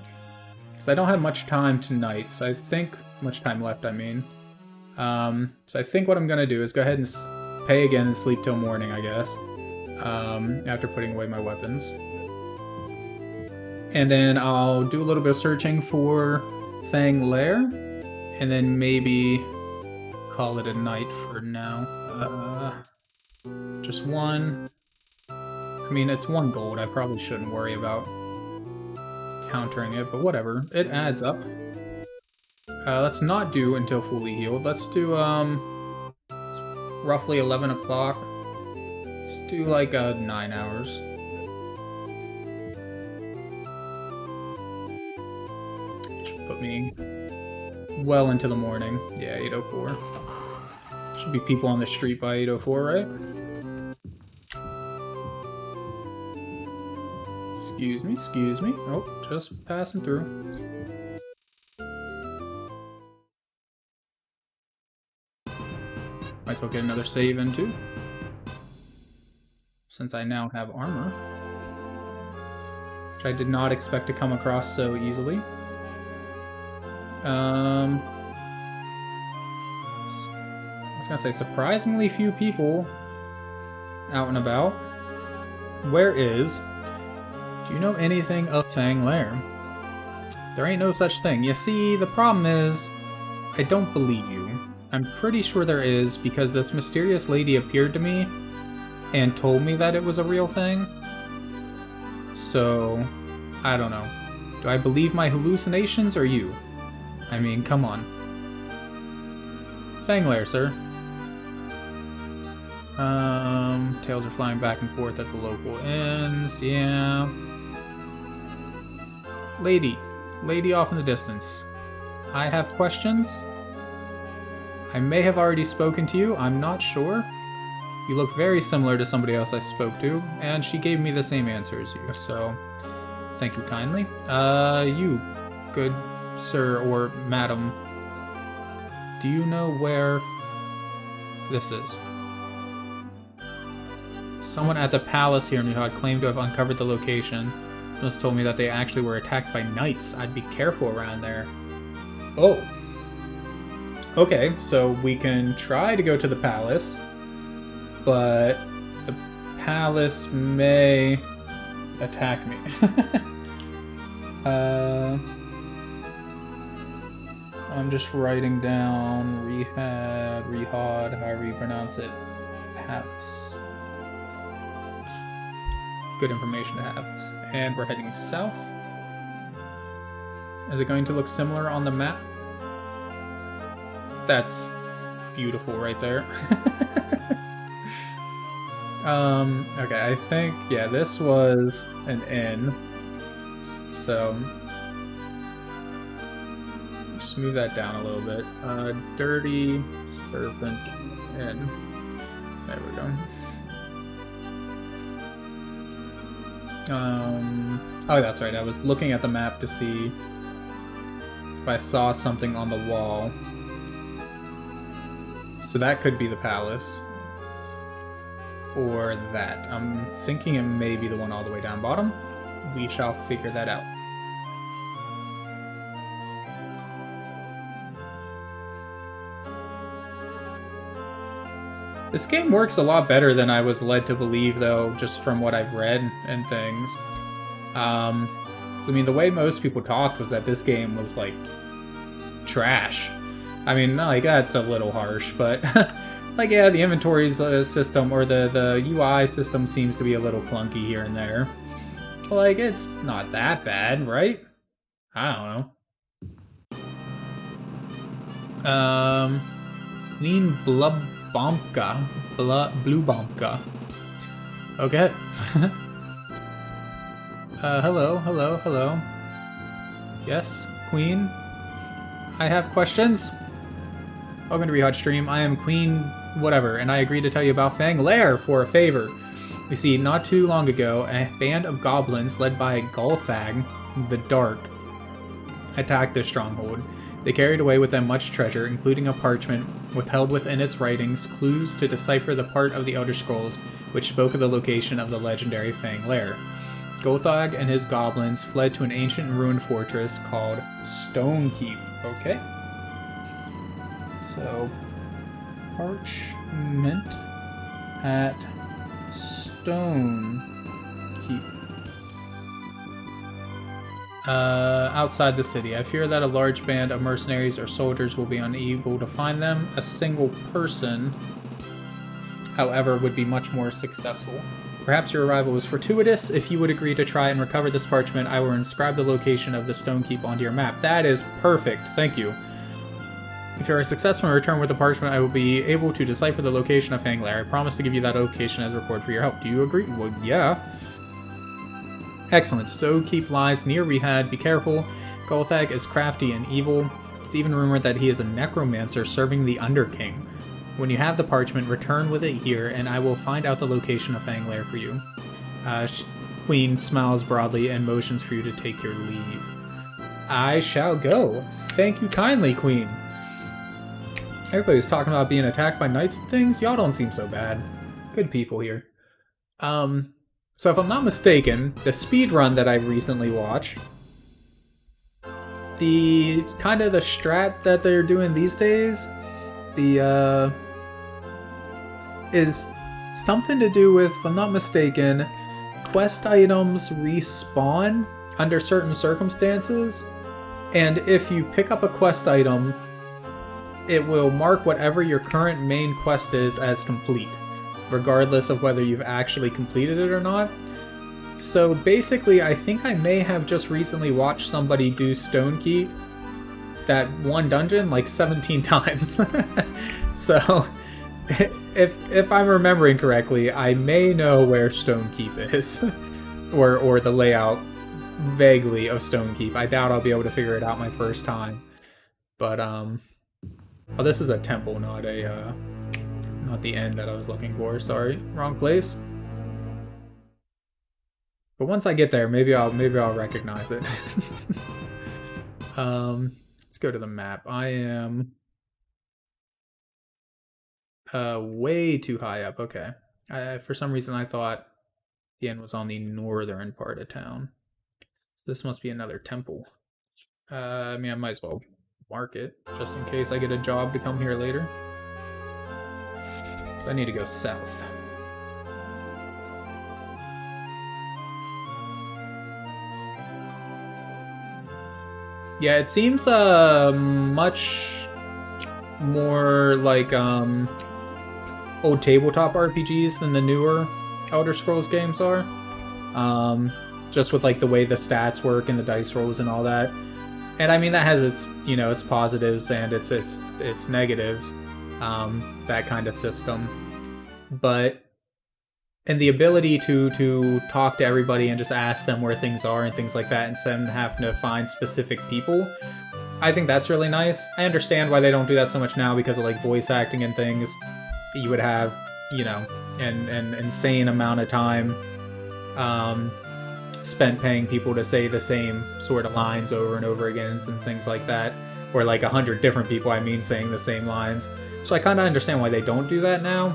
because I don't have much time tonight, so I think, much time left, I mean. So I think what I'm going to do is go ahead and pay again and sleep till morning, I guess. After putting away my weapons. And then I'll do a little bit of searching for Fang Lair, and then maybe call it a night for now. Just 1. I mean, it's 1 gold. I probably shouldn't worry about countering it, but whatever. It adds up. Let's not do until fully healed. Let's do, it's roughly 11 o'clock. Let's do, like, 9 hours. Should put me well into the morning. Yeah, 8:04. Should be people on the street by 8:04, right? Excuse me. Oh, just passing through. Might as well get another save in too. Since I now have armor. Which I did not expect to come across so easily. I was gonna say, surprisingly few people out and about. Where is... Do you know anything of Fang Lair? There ain't no such thing. You see, the problem is, I don't believe you. I'm pretty sure there is, because this mysterious lady appeared to me and told me that it was a real thing. So, I don't know. Do I believe my hallucinations or you? I mean, come on. Fang Lair, sir. Tails are flying back and forth at the local inns, yeah. Lady off in the distance. I have questions. I may have already spoken to you, I'm not sure. You look very similar to somebody else I spoke to, and she gave me the same answer as you, so thank you kindly. You, good sir or madam, do you know where this is? Someone at the palace here knew how I claimed to have uncovered the location. Just told me that they actually were attacked by knights. I'd be careful around there. Oh. Okay, so we can try to go to the palace, but the palace may attack me. I'm just writing down Rehad, however you pronounce it, palace. Good information to have. And we're heading south. Is it going to look similar on the map? That's beautiful right there. Okay, I think, yeah, this was an inn. So, just let's move that down a little bit. Dirty Serpent Inn. There we go. Oh, that's right. I was looking at the map to see if I saw something on the wall. So that could be the palace. Or that. I'm thinking it may be the one all the way down bottom. We shall figure that out. This game works a lot better than I was led to believe, though, just from what I've read and things. I mean, the way most people talked was that this game was, like, trash. I mean, like, that's a little harsh, but, like, yeah, the inventory system, or the UI system seems to be a little clunky here and there. But, like, it's not that bad, right? I don't know. Clean Blubomka. Bluebomka. Okay. Hello. Yes, Queen? I have questions? Welcome to Rehot Stream. I am Queen whatever, and I agree to tell you about Fang Lair for a favor. You see, not too long ago, a band of goblins led by Gulthag the Dark attacked their stronghold. They carried away with them much treasure, including a parchment withheld within its writings, clues to decipher the part of the Elder Scrolls which spoke of the location of the legendary Fang Lair. Gulthag and his goblins fled to an ancient and ruined fortress called Stonekeep. Okay. So, parchment at Stonekeep. Outside the city. I fear that a large band of mercenaries or soldiers will be unable to find them. A single person, however, would be much more successful. Perhaps your arrival was fortuitous. If you would agree to try and recover this parchment, I will inscribe the location of the Stonekeep onto your map. That is perfect. Thank you. If you are successful and return with the parchment, I will be able to decipher the location of Fang Lair. I promise to give you that location as a reward for your help. Do you agree? Well, yeah. Excellent. Stonekeep lies near Rehad. Be careful. Gulthag is crafty and evil. It's even rumored that he is a necromancer serving the Underking. When you have the parchment, return with it here, and I will find out the location of Fang Lair for you. Queen smiles broadly and motions for you to take your leave. I shall go. Thank you kindly, Queen. Everybody's talking about being attacked by knights and things. Y'all don't seem so bad. Good people here. So if I'm not mistaken, the speedrun that I recently watched, the kind of the strat that they're doing these days, is something to do with, if I'm not mistaken, quest items respawn under certain circumstances, and if you pick up a quest item, it will mark whatever your current main quest is as complete, regardless of whether you've actually completed it or not. So basically, I think I may have just recently watched somebody do Stonekeep, that one dungeon, like 17 times. So, if I'm remembering correctly, I may know where Stonekeep is, or the layout vaguely of Stonekeep. I doubt I'll be able to figure it out my first time. But oh, this is a temple, not the end that I was looking for. Sorry, wrong place. But once I get there, maybe I'll recognize it. Let's go to the map. I am way too high up. Okay. For some reason, I thought the inn was on the northern part of town. This must be another temple. I mean, I might as well mark it, just in case I get a job to come here later. So I need to go south. Yeah, it seems much more like old tabletop RPGs than the newer Elder Scrolls games are. Just with like the way the stats work and the dice rolls and all that. And I mean that has its, its positives and its negatives, that kind of system. But and the ability to talk to everybody and just ask them where things are and things like that instead of having to find specific people I think that's really nice. I understand why they don't do that so much now because of like voice acting and things. You would have, you know, an insane amount of time spent paying people to say the same sort of lines over and over again and things like that. Or like 100 different people, I mean, saying the same lines. So I kind of understand why they don't do that now.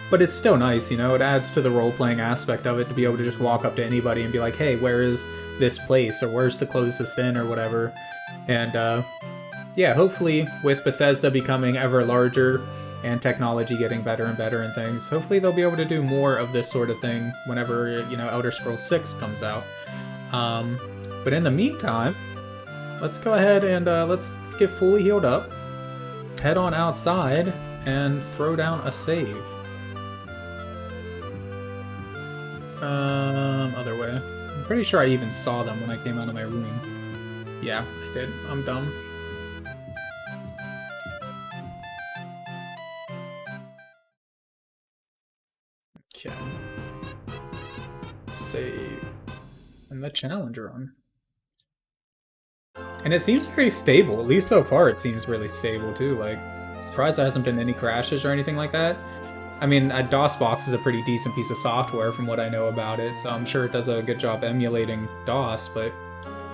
But it's still nice, you know, it adds to the role-playing aspect of it to be able to just walk up to anybody and be like, hey, where is this place? Or where's the closest inn or whatever. And yeah, hopefully with Bethesda becoming ever larger and technology getting better and better and things, hopefully they'll be able to do more of this sort of thing whenever, you know, Elder Scrolls 6 comes out. But in the meantime, let's go ahead and let's get fully healed up, head on outside, and throw down a save. Other way. I'm pretty sure I even saw them when I came out of my room. Yeah, I did. I'm dumb. Okay. Save. And the challenge run. And it seems very stable. At least so far it seems really stable too. Like, surprised there hasn't been any crashes or anything like that. I mean, DOSBox is a pretty decent piece of software from what I know about it, so I'm sure it does a good job emulating DOS, but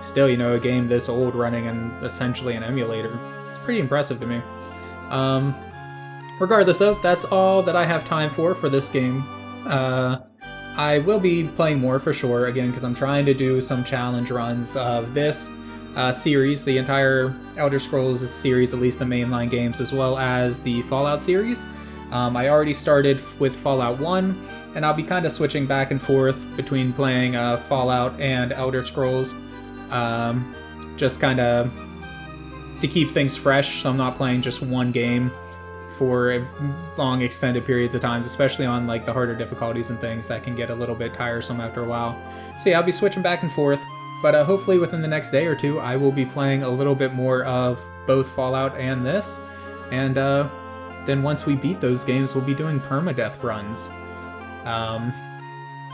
still, you know, a game this old running in essentially an emulator, it's pretty impressive to me. Regardless of, that's all that I have time for this game. I will be playing more for sure, again, because I'm trying to do some challenge runs of this series, the entire Elder Scrolls series, at least the mainline games, as well as the Fallout series. I already started with Fallout 1, and I'll be kind of switching back and forth between playing Fallout and Elder Scrolls, just kind of to keep things fresh, so I'm not playing just one game for long extended periods of times, especially on like the harder difficulties and things that can get a little bit tiresome after a while. So yeah, I'll be switching back and forth, but hopefully within the next day or two, I will be playing a little bit more of both Fallout and this, and then once we beat those games, we'll be doing permadeath runs.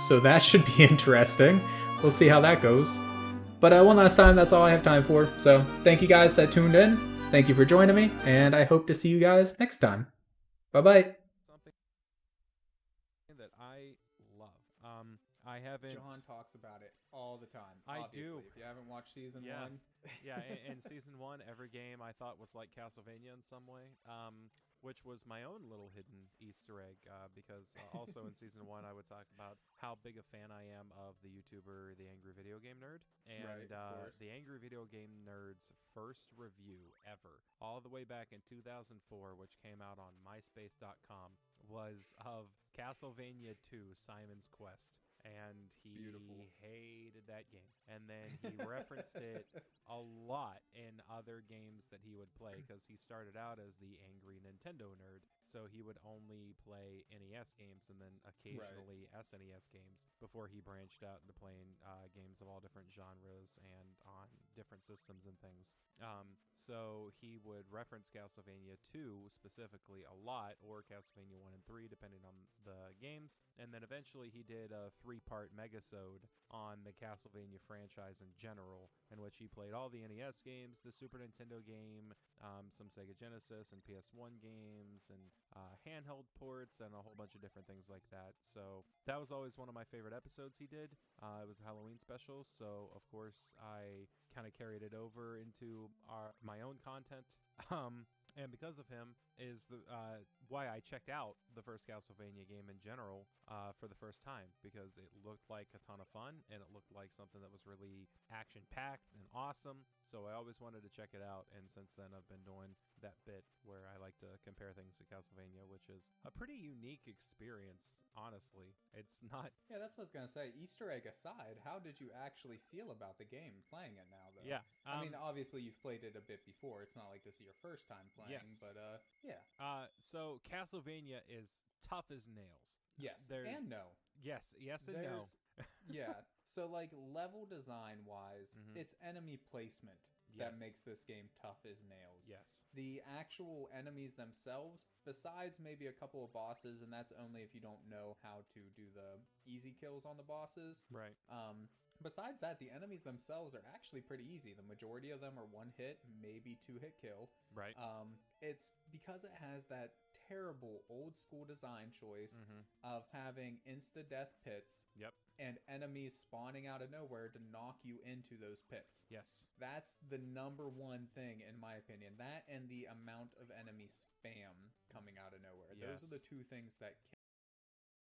So that should be interesting. We'll see how that goes. But one last time, that's all I have time for. So thank you guys that tuned in. Thank you for joining me, and I hope to see you guys next time. Bye-bye. Something that I love. I haven't... John talks about it all the time. I obviously. do. If you haven't watched season 1. Yeah, in season 1, every game I thought was like Castlevania in some way, which was my own little hidden Easter egg, because also in season 1 I would talk about how big a fan I am of the YouTuber The Angry Video Game Nerd, and The Angry Video Game Nerd's first review ever, all the way back in 2004, which came out on myspace.com, was of Castlevania 2 Simon's Quest. And he hated that game. And then he referenced it a lot in other games that he would play, because he started out as the angry Nintendo nerd. So he would only play NES games and then occasionally SNES games before he branched out into playing games of all different genres and on different systems and things. So he would reference Castlevania 2 specifically a lot, or Castlevania 1 and 3, depending on the games. And then eventually he did a 3-part megasode on the Castlevania franchise in general, in which he played all the NES games, the Super Nintendo game, some Sega Genesis and PS1 games, and handheld ports, and a whole bunch of different things like that. So that was always one of my favorite episodes he did. It was a Halloween special, so of course I kind of carried it over into my own content. And because of him is why I checked out the first Castlevania game in general for the first time, because it looked like a ton of fun, and it looked like something that was really action-packed and awesome, so I always wanted to check it out, and since then I've been doing that bit where I like to compare things to Castlevania, which is a pretty unique experience, honestly. It's not... Yeah, that's what I was going to say. Easter egg aside, how did you actually feel about the game playing it now, though? Yeah. I mean, obviously you've played it a bit before. It's not like this is your first time playing, yes. But yeah. So Castlevania is tough as nails. Yes, and no. Yes and no. Yeah, so like level design-wise, it's enemy placement that makes this game tough as nails. Yes. The actual enemies themselves, besides maybe a couple of bosses, and that's only if you don't know how to do the easy kills on the bosses. Right. Besides that, the enemies themselves are actually pretty easy. The majority of them are one hit, maybe 2-hit kill. Right. It's because it has that terrible old school design choice of having insta-death pits. Yep. And enemies spawning out of nowhere to knock you into those pits. Yes. That's the number one thing, in my opinion. That and the amount of enemy spam coming out of nowhere. Yes. Those are the two things that